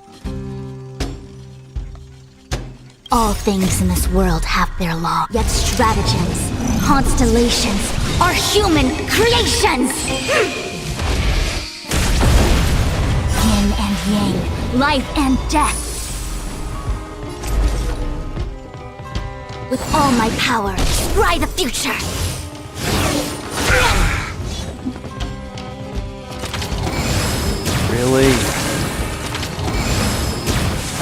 All things in this world have their law, yet stratagems, constellations, are human creations! Yin and yang, life and death. With all my power, scry the future! Really? I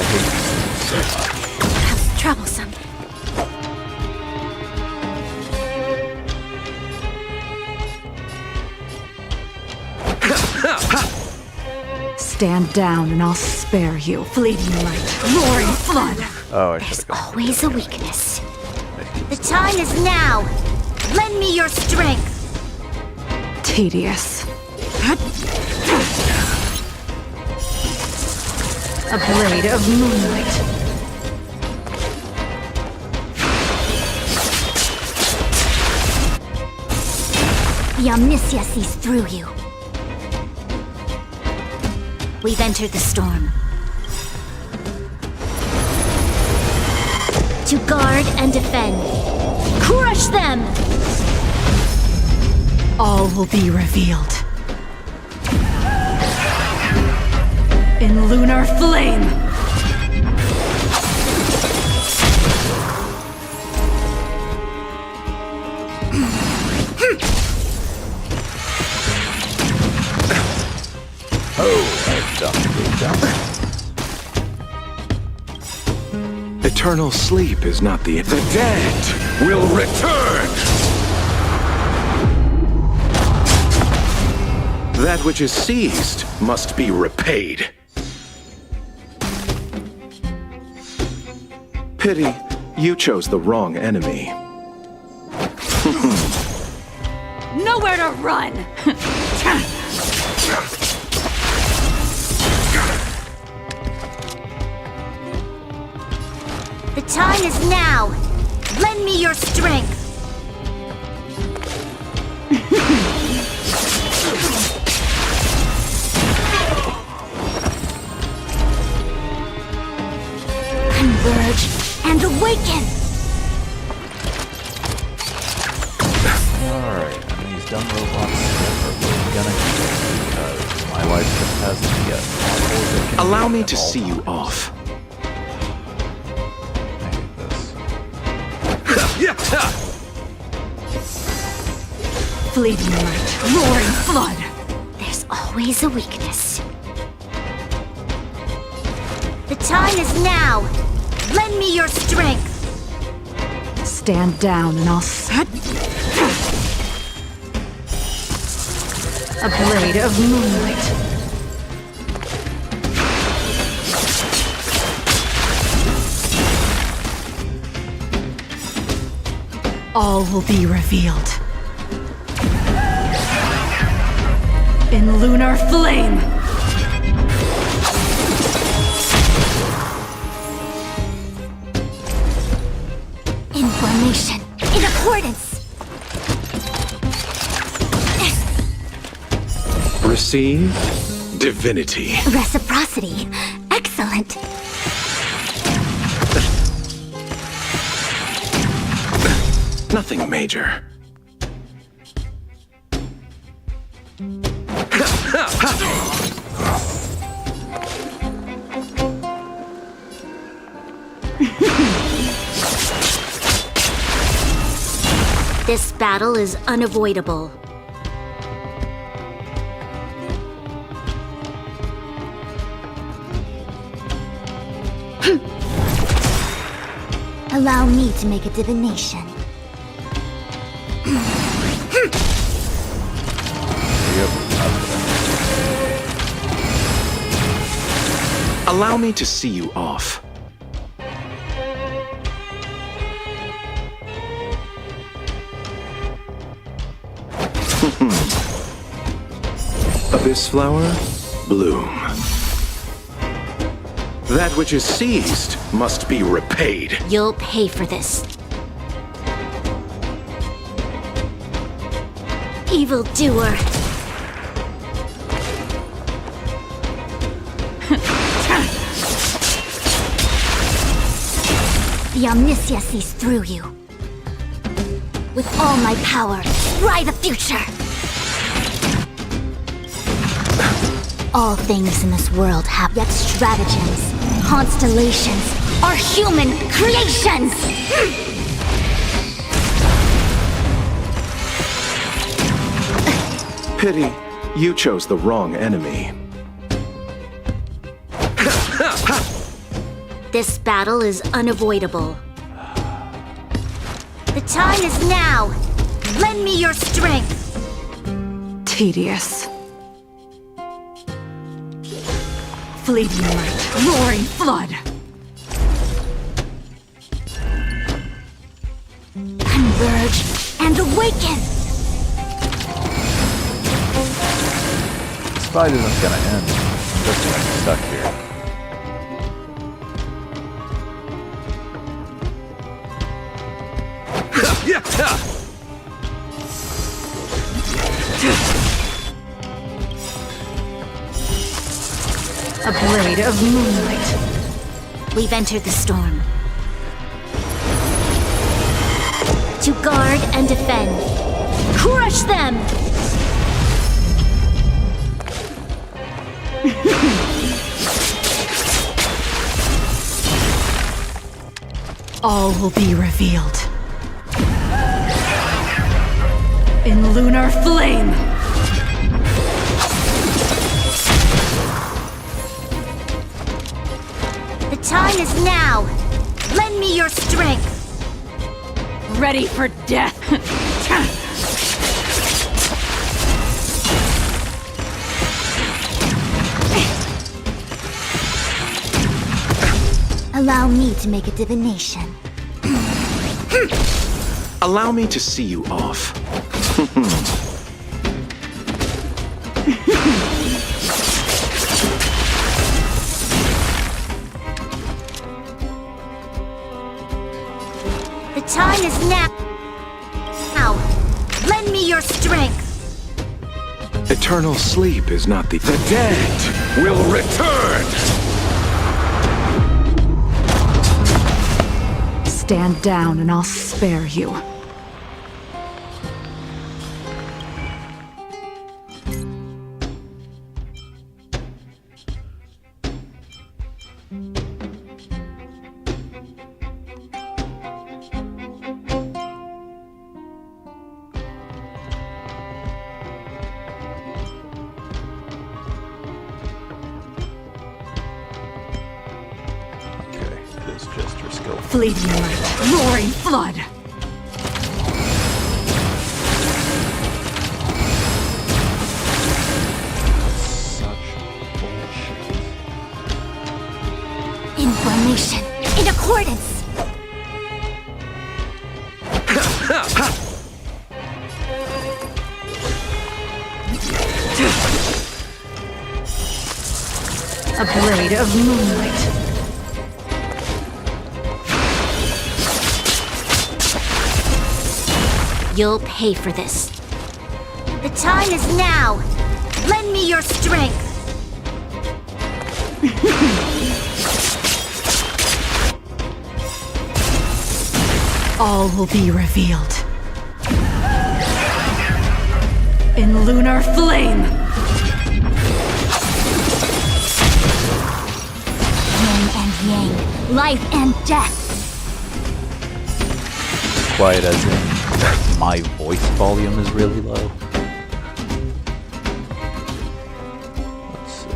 hate this so much. That's troublesome. Stand down and I'll spare you. Fleeting light, roaring flood. Oh, I should have gone. Always a weakness. The time is now! Lend me your strength! Tedious. A blade of moonlight. The Omniscia sees through you. We've entered the storm. To guard and defend. Crush them! All will be revealed. In lunar flame! Oh, I've done. Eternal sleep is not the dead will return! That which is seized must be repaid. Pity, you chose the wrong enemy. Nowhere to run! The time is now! Lend me your strength! Converge and awaken! Alright, and these dumb robots are both gonna kill because my life just has to get awful as it can Allow be me at to all see you times. off. I hate this. Fleeting light, roaring flood. There's always a weakness. The time is now! Lend me your strength! Stand down and I'll set. A blade of moonlight. All will be revealed. In lunar flame! Information in accordance! Receive divinity. Reciprocity. Excellent. Nothing major. This battle is unavoidable. Allow me to make a divination. Allow me to see you off. Abyss flower, bloom. That which is seized must be repaid. You'll pay for this. Evildoer. The Omniscia sees through you. With all my power, scry the future! All things in this world have yet stratagems, constellations, are human creations! Pity, you chose the wrong enemy. This battle is unavoidable. The time is now! Lend me your strength! Tedious. Fleeting light, roaring flood. Converge and awaken! This fight isn't gonna end. I'm just gonna be stuck here. A blade of moonlight. We've entered the storm. To guard and defend. Crush them! All will be revealed. In lunar flame! The time is now! Lend me your strength! Ready for death! Allow me to make a divination. Allow me to see you off. The time is now! Lend me your strength! Eternal sleep is not the dead will return! Stand down and I'll spare you. Fleeting light, roaring flood. Information in accordance! A blade of moonlight. You'll pay for this. The time is now! Lend me your strength! All will be revealed. In lunar flame! Yin and yang, life and death! Quiet as in my voice volume is really low. Let's see.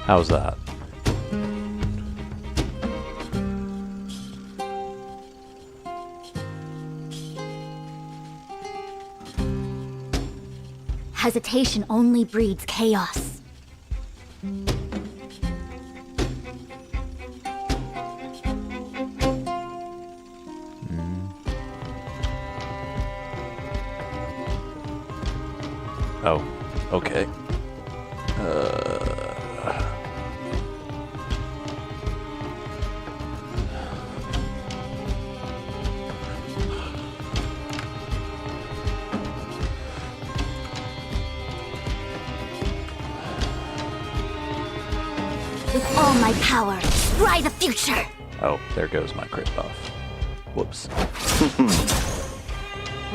How's that? Hesitation only breeds chaos. Oh, okay. With all my power, try the future! Oh, there goes my crit buff. Whoops.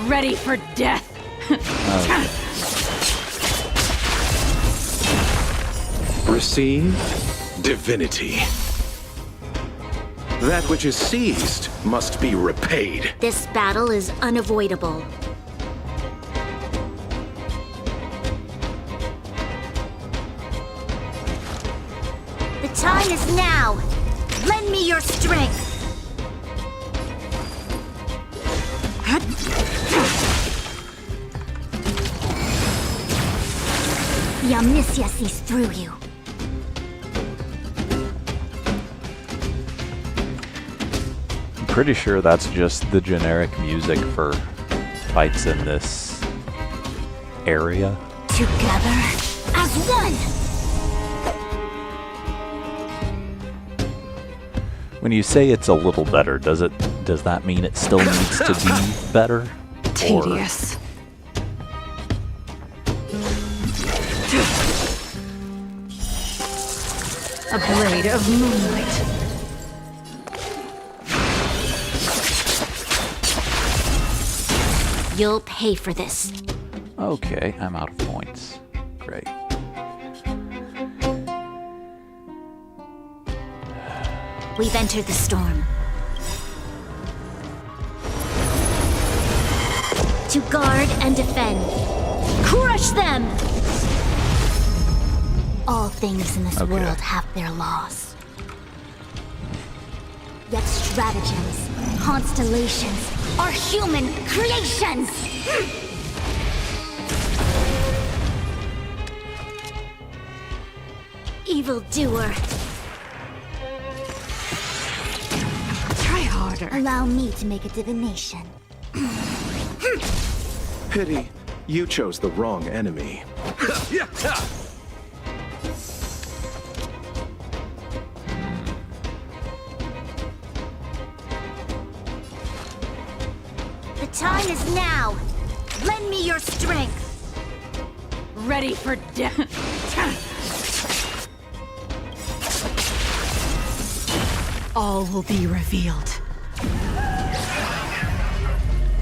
Ready for death! Receive divinity. That which is seized must be repaid. This battle is unavoidable. The time is now! Lend me your strength! The Omniscia sees through you. I'm pretty sure that's just the generic music for fights in this area. Together as one! When you say it's a little better, does that mean it still needs to be better? Tedious. A blade of moonlight. You'll pay for this. Okay, I'm out of points. Great. We've entered the storm. To guard and defend. Crush them! All things in this world have their laws. Yet stratagems, constellations, are human creations! Evildoer. Try harder. Allow me to make a divination. Pity, you chose the wrong enemy. The time is now! Lend me your strength! Ready for death. All will be revealed.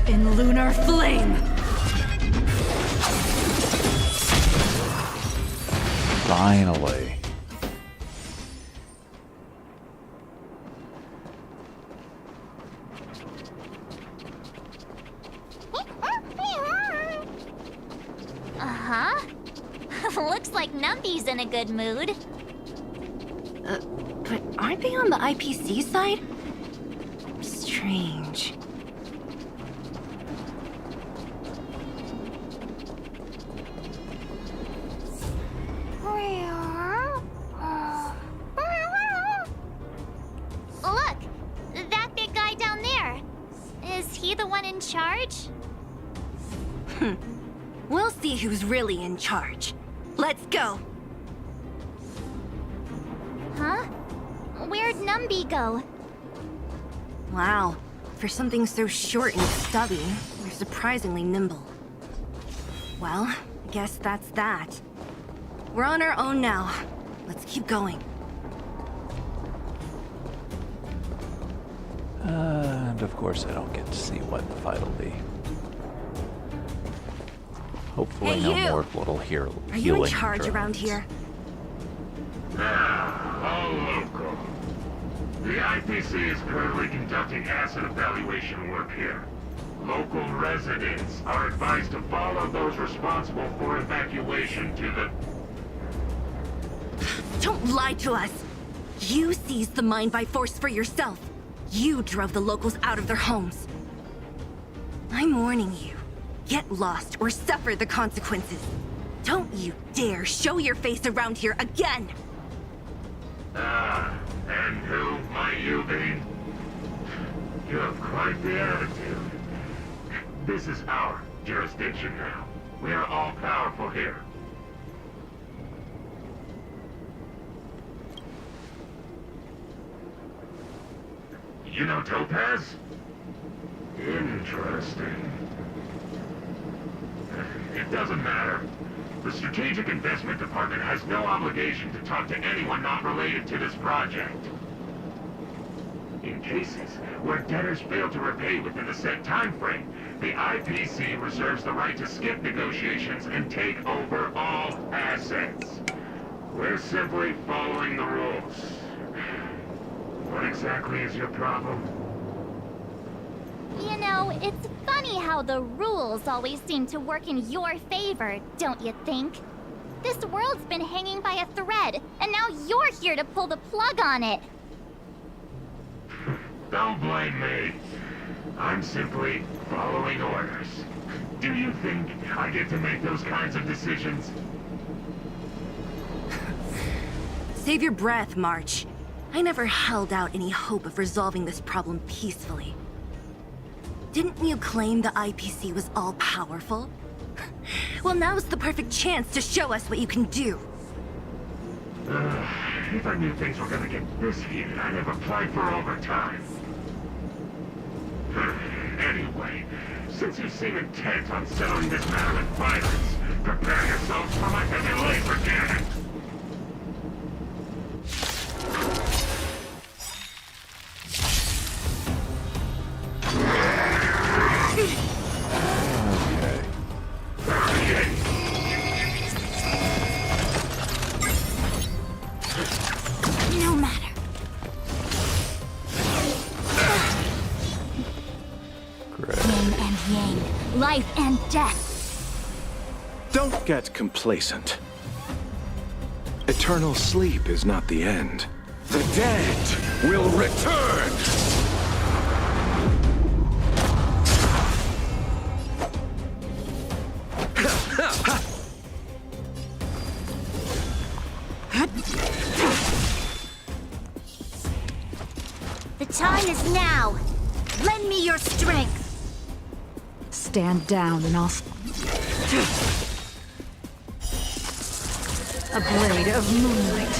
In lunar flame. Finally. Uh-huh. Looks like Numby's in a good mood. But aren't they on the IPC side? Strange. Look! That big guy down there. Is he the one in charge? We'll see who's really in charge. Let's go! Huh? Where'd Numby go? Wow. For something so short and stubby, you're surprisingly nimble. Well, guess that's that. We're on our own now. Let's keep going. And of course I don't get to see what the fight will be. Hopefully Hey, no you! more little healing Are you in drones. charge around here? All local. The IPC is currently conducting asset evaluation work here. Local residents are advised to follow those responsible for evacuation to the... Don't lie to us! You seized the mine by force for yourself. You drove the locals out of their homes. I'm warning you. Get lost or suffer the consequences. Don't you dare show your face around here again! Ah, and who might you be? You have quite the attitude. This is our jurisdiction now. We are all powerful here. You know Topaz? Interesting. It doesn't matter. The Strategic Investment Department has no obligation to talk to anyone not related to this project. In cases where debtors fail to repay within the set time frame, the IPC reserves the right to skip negotiations and take over all assets. We're simply following the rules. What exactly is your problem? You know, it's funny how the rules always seem to work in your favor, don't you think? This world's been hanging by a thread, and now you're here to pull the plug on it. Don't blame me. I'm simply following orders. Do you think I get to make those kinds of decisions? Save your breath, March. I never held out any hope of resolving this problem peacefully. Didn't you claim the IPC was all-powerful? Well, now's the perfect chance to show us what you can do. If I knew things were gonna get this heated, I'd have applied for overtime. Anyway, since you seem intent on settling this matter with violence, prepare yourselves for my heavy laser cannon! No matter. Yin and yang, life and death. Don't get complacent. Eternal sleep is not the end. The dead will return! The time is now. Lend me your strength. Stand down and I'll... A blade of moonlight.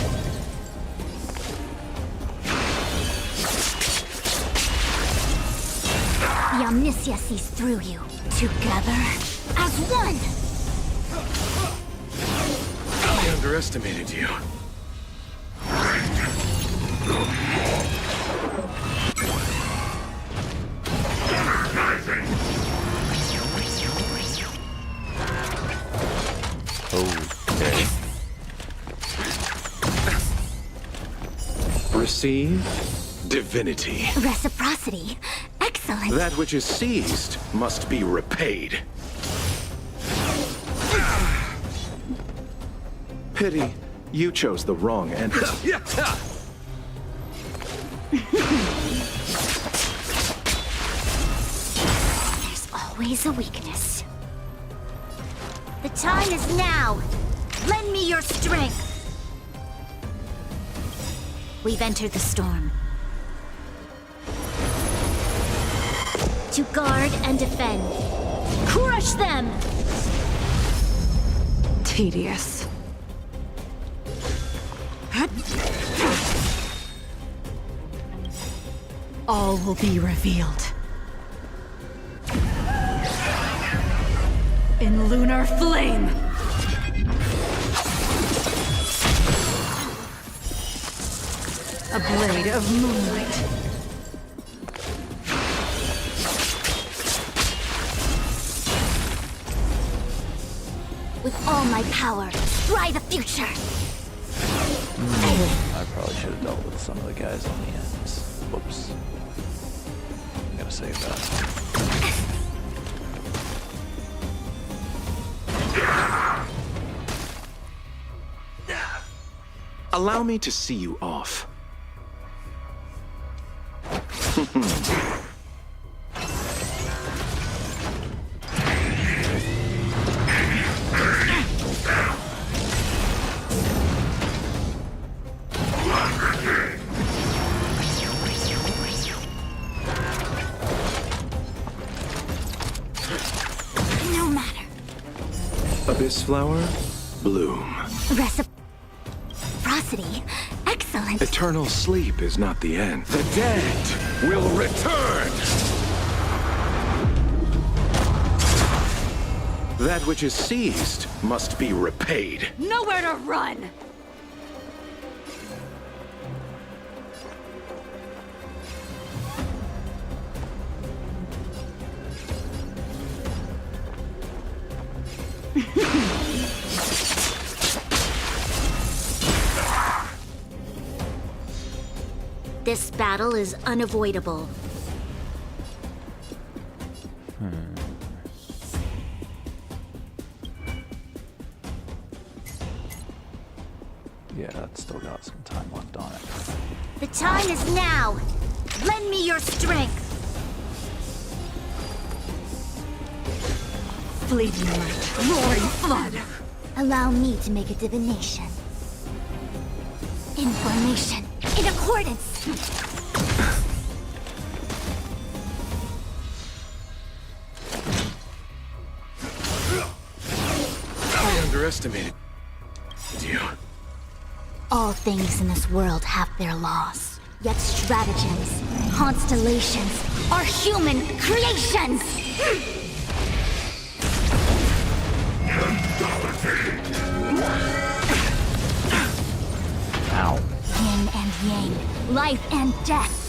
The Omniscia sees through you. Together as one. I underestimated you. Okay. Receive divinity. Reciprocity. Excellent. That which is seized must be repaid. Pity, you chose the wrong entity. There's always a weakness. The time is now. Lend me your strength. We've entered the storm. To guard and defend. Crush them! Tedious. All will be revealed. In lunar flame! A blade of moonlight. With all my power, try the future! I probably should have dealt with some of the guys on the ends. Whoops. I'm gonna save that. Allow me to see you off. Abyss flower, bloom. Reciprocity. Excellent. Eternal sleep is not the end. The dead will return! That which is seized must be repaid. Nowhere to run! This battle is unavoidable. Yeah, it's still got some time left on it. The time is now. Lend me your strength. Fleeting light, roaring flood. Allow me to make a divination. Information in accordance. I underestimated you. All things in this world have their laws. Yet stratagems, constellations, are human creations! Ow. Yin and yang, life and death.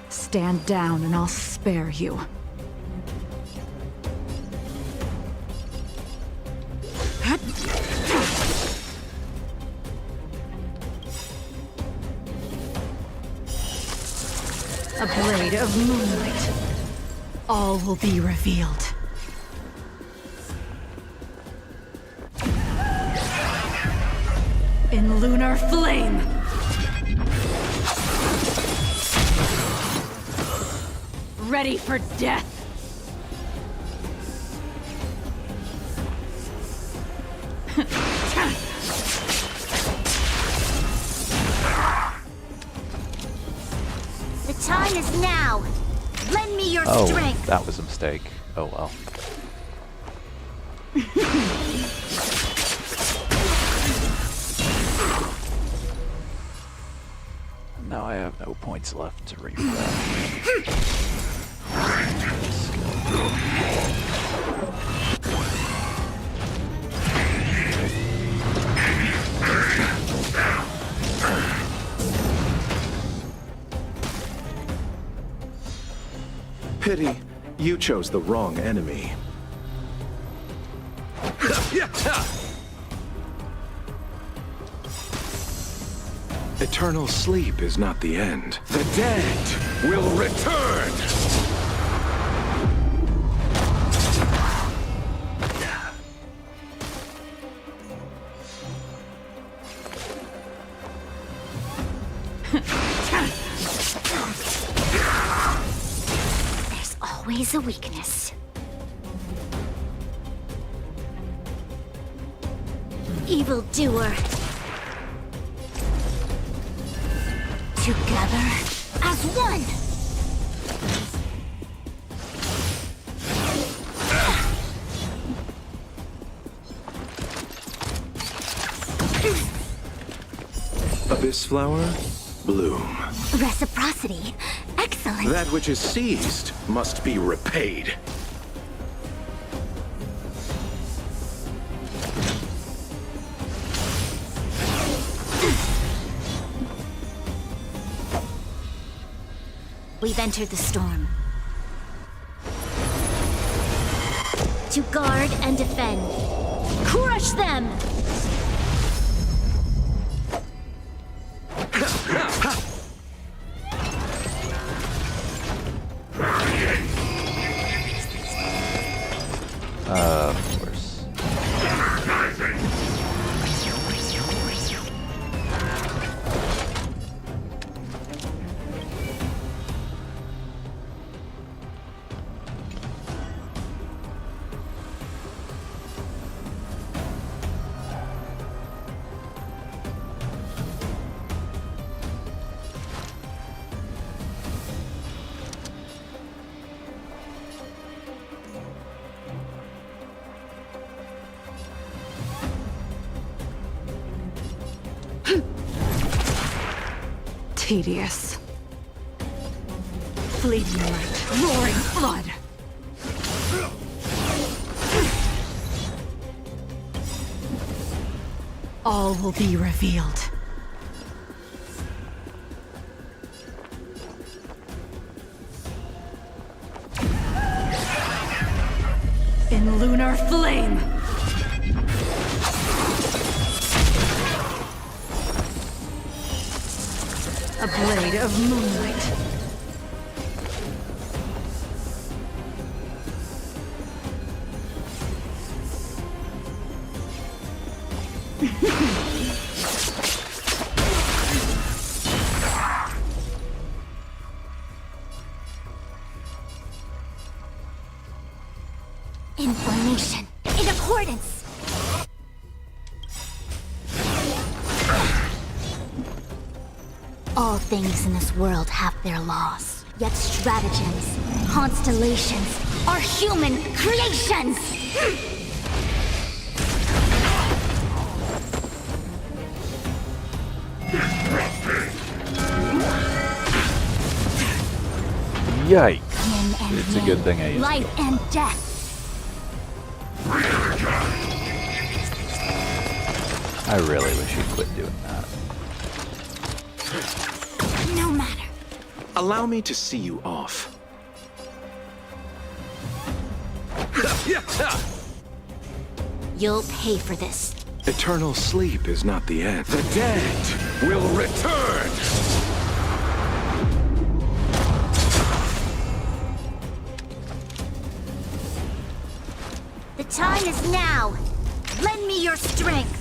Stand down and I'll spare you. A blade of moonlight. All will be revealed. In lunar flame! Ready for death! The time is now. Lend me your Oh, strength. that was a mistake. Oh well. Now I have no points left to refresh. Pity, you chose the wrong enemy. Eternal sleep is not the end. The dead will return! There's always a weakness. Evildoer. Together as one. Abyss flower, bloom. Reciprocity. Excellent. That which is seized must be repaid. We've entered the storm. To guard and defend. Crush them! Of course. Tedious. Fleeting light, roaring flood. All will be revealed. In lunar flame! A blade of moonlight. Information. In accordance. All things in this world have their laws. Yet stratagems, constellations, are human creations! Yikes. Yin and It's a good thing I used life and death. I really wish you'd quit doing that. No matter. Allow me to see you off. You'll pay for this. Eternal sleep is not the end. The dead will return! The time is now. Lend me your strength.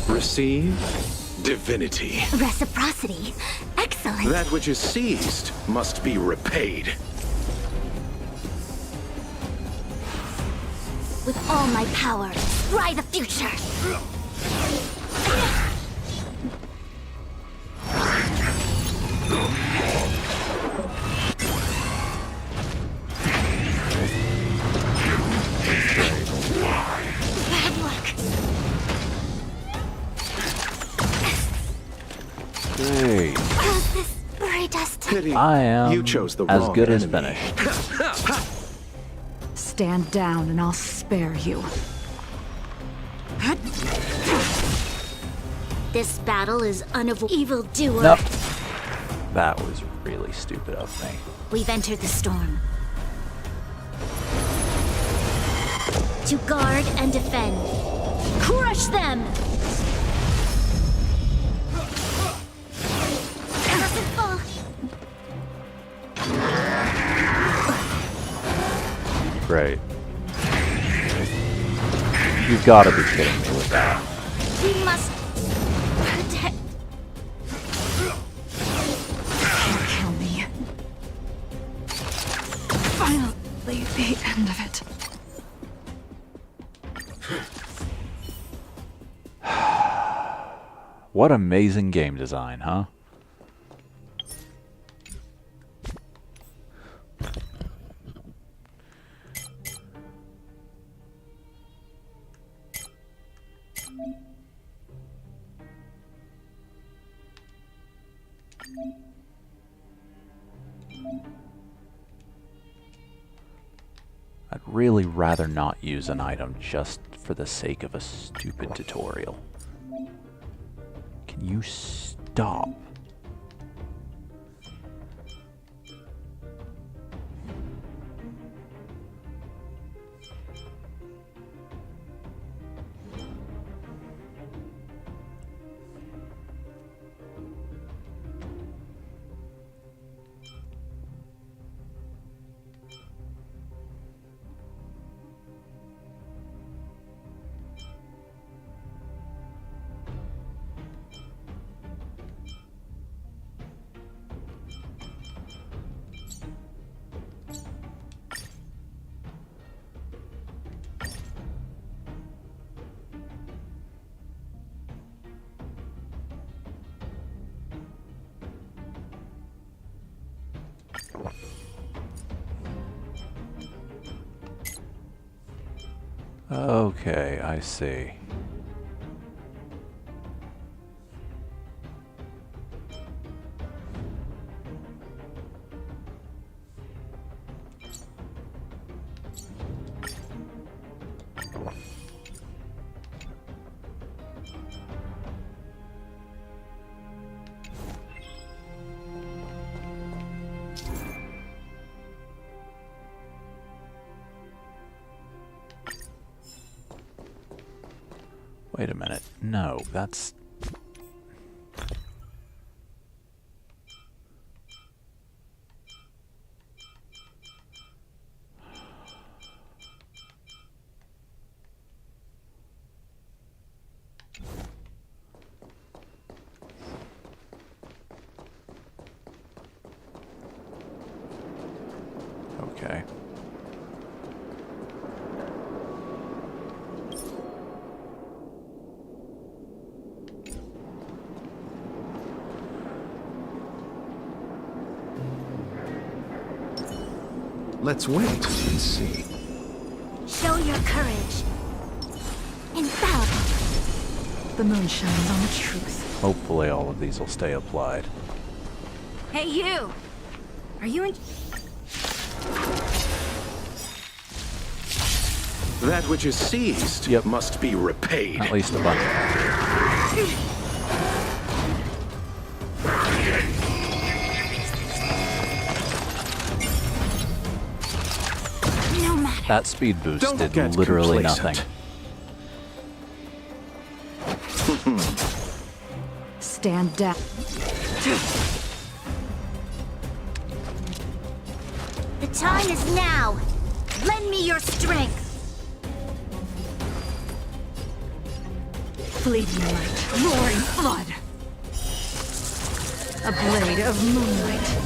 Receive divinity. Reciprocity. Excellent. That which is seized must be repaid. With all my power, scry the future. Bad luck. Great. How's this predestined? I am You chose the as wrong good as enemy. finished. Stand down and I'll spare you. This battle is unavoidable. Evildoer. Nope. That was really stupid of me. We've entered the storm. To guard and defend. Crush them! Merciful. Great. You've got to be kidding me with that. We must protect. Kill me. Finally, the end of it. What amazing game design, huh? I'd really rather not use an item just for the sake of a stupid tutorial. Can you stop? Okay, I see. Wait a minute. No, that's... Okay. Let's wait and see. Show your courage. Infallible. The moon shines on the truth. Hopefully all of these will stay applied. Hey, you! Are you in? That which is seized must be repaid. At least a bunch. No matter. That speed boost Don't did get literally complacent. nothing. Stand down. The time is now. Lend me your strength. Fleeting light, roaring flood. A blade of moonlight.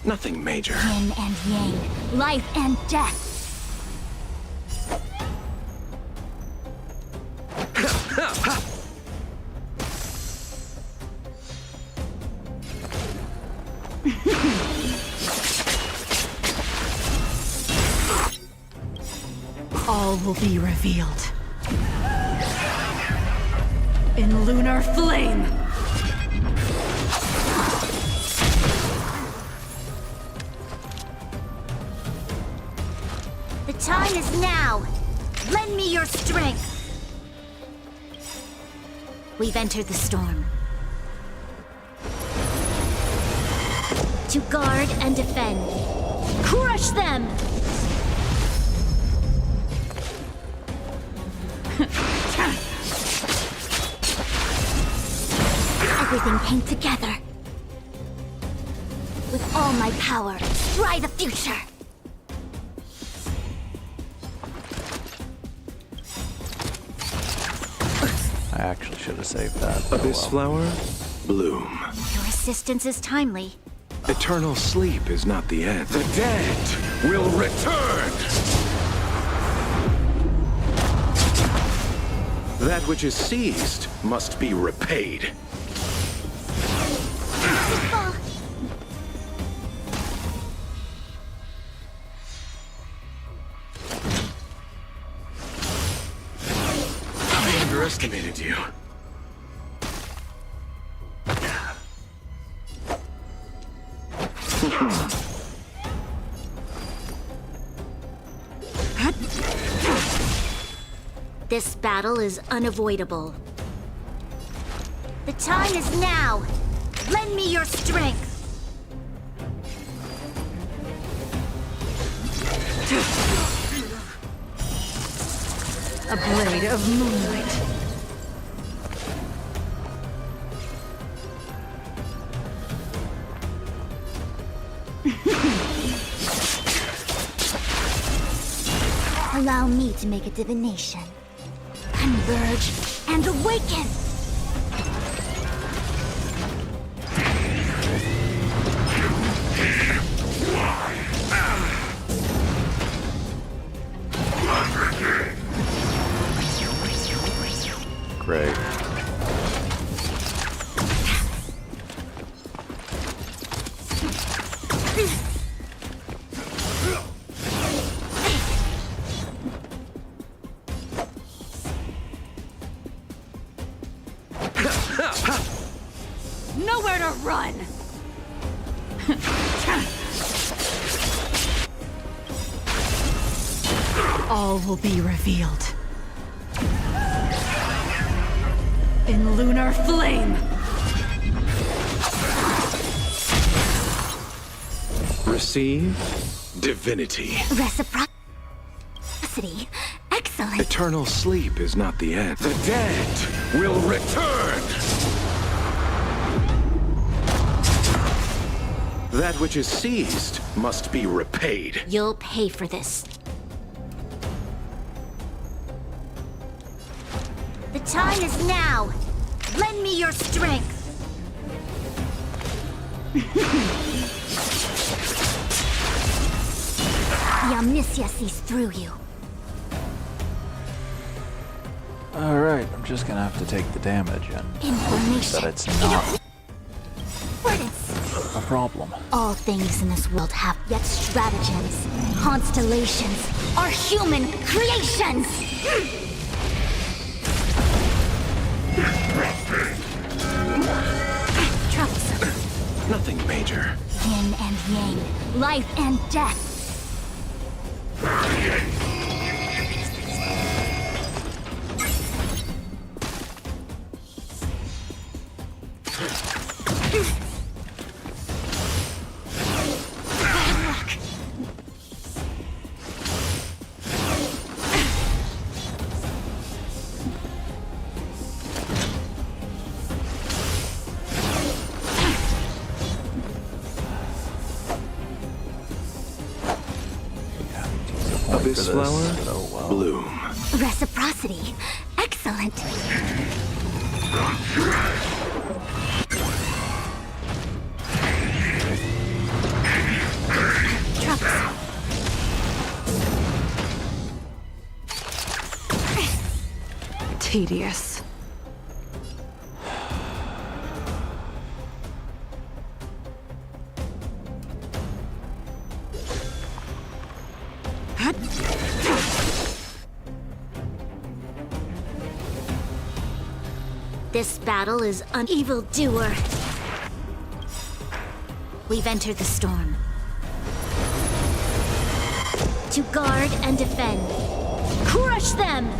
Nothing major. Yin and yang. Life and death. All will be revealed. In lunar flame. The time is now. Lend me your strength. We've entered the storm. To guard and defend. Crush them! Everything came together. With all my power, try the future. I actually should have saved that. but Abyss well. flower, bloom. Your assistance is timely. Eternal sleep is not the end. The dead will return! That which is seized must be repaid. I underestimated you. This battle is unavoidable. The time is now. Lend me your strength. A blade of moonlight. Allow me to make a divination. Converge and awaken! Great. Nowhere to run! All will be revealed. In lunar flame! Receive divinity. Reciprocity. Excellent. Eternal sleep is not the end. The dead will return! That which is seized must be repaid. You'll pay for this. The time is now. Lend me your strength. The Omniscia sees through you. Alright, I'm just gonna have to take the damage and Information. that it's not Importance. a problem. All things in this world have yet stratagems. Constellations are human creations! Troublesome. Nothing major. Yin and yang. Life and death. Abyss flower, bloom. Reciprocity. Excellent. Troublesome. Tedious. This battle is an evildoer. We've entered the storm. To guard and defend. Crush them!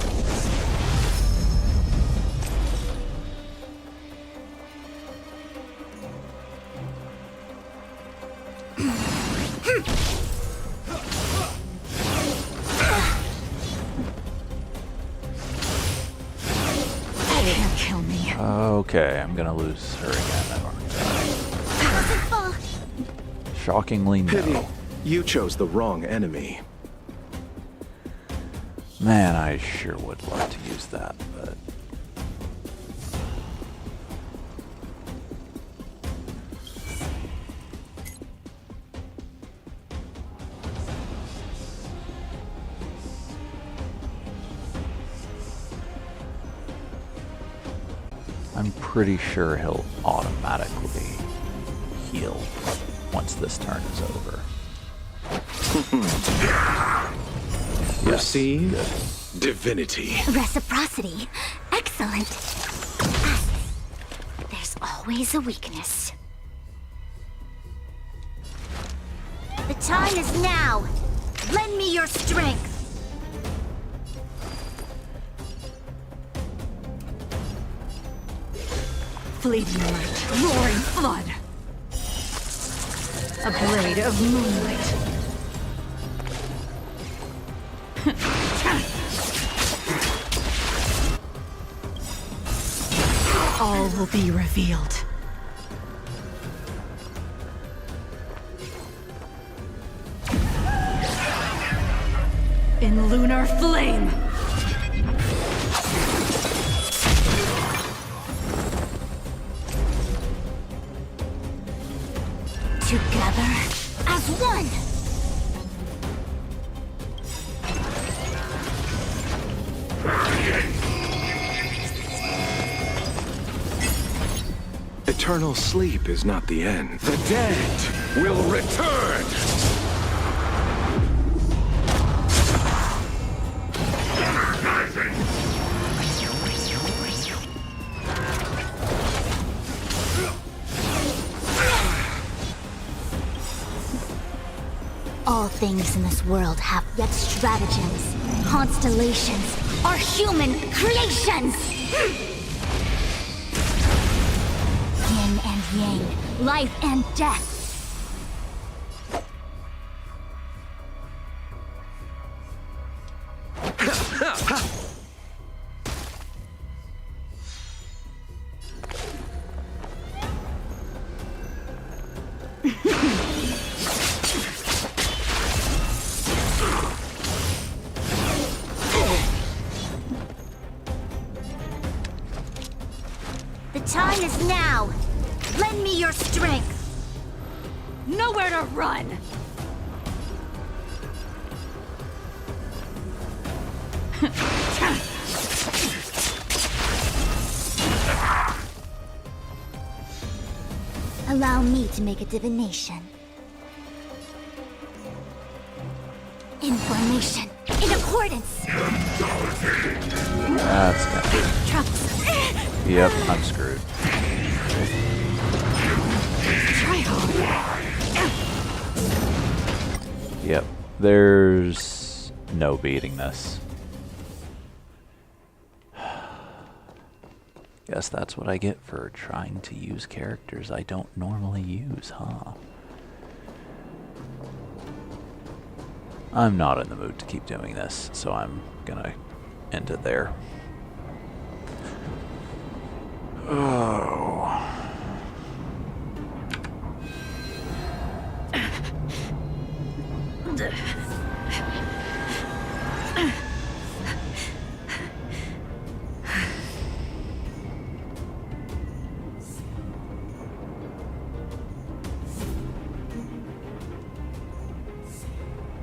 Can't kill me. Okay, I'm gonna lose her again, aren't I? Shockingly, Pity. no. You chose the wrong enemy. Man, I sure would love to use that, but... I'm pretty sure he'll automatically heal once this turn is over. Receive divinity. Reciprocity. Excellent. There's always a weakness. The time is now. Lend me your strength. Fleeting light, roaring flood. A blade of moonlight. All will be revealed. in lunar flame! Together as one! Eternal sleep is not the end. The dead will return! All things in this world have yet stratagems, constellations, are human creations! Yin and yang, life and death. The time is now. Lend me your strength. Nowhere to run! Allow me to make a divination. Information in accordance. That's gonna Troublesome. be... Yep, I'm screwed. Try hard. Yep, there's no beating this. Guess that's what I get for trying to use characters I don't normally use, huh? I'm not in the mood to keep doing this, so I'm gonna end it there. Oh.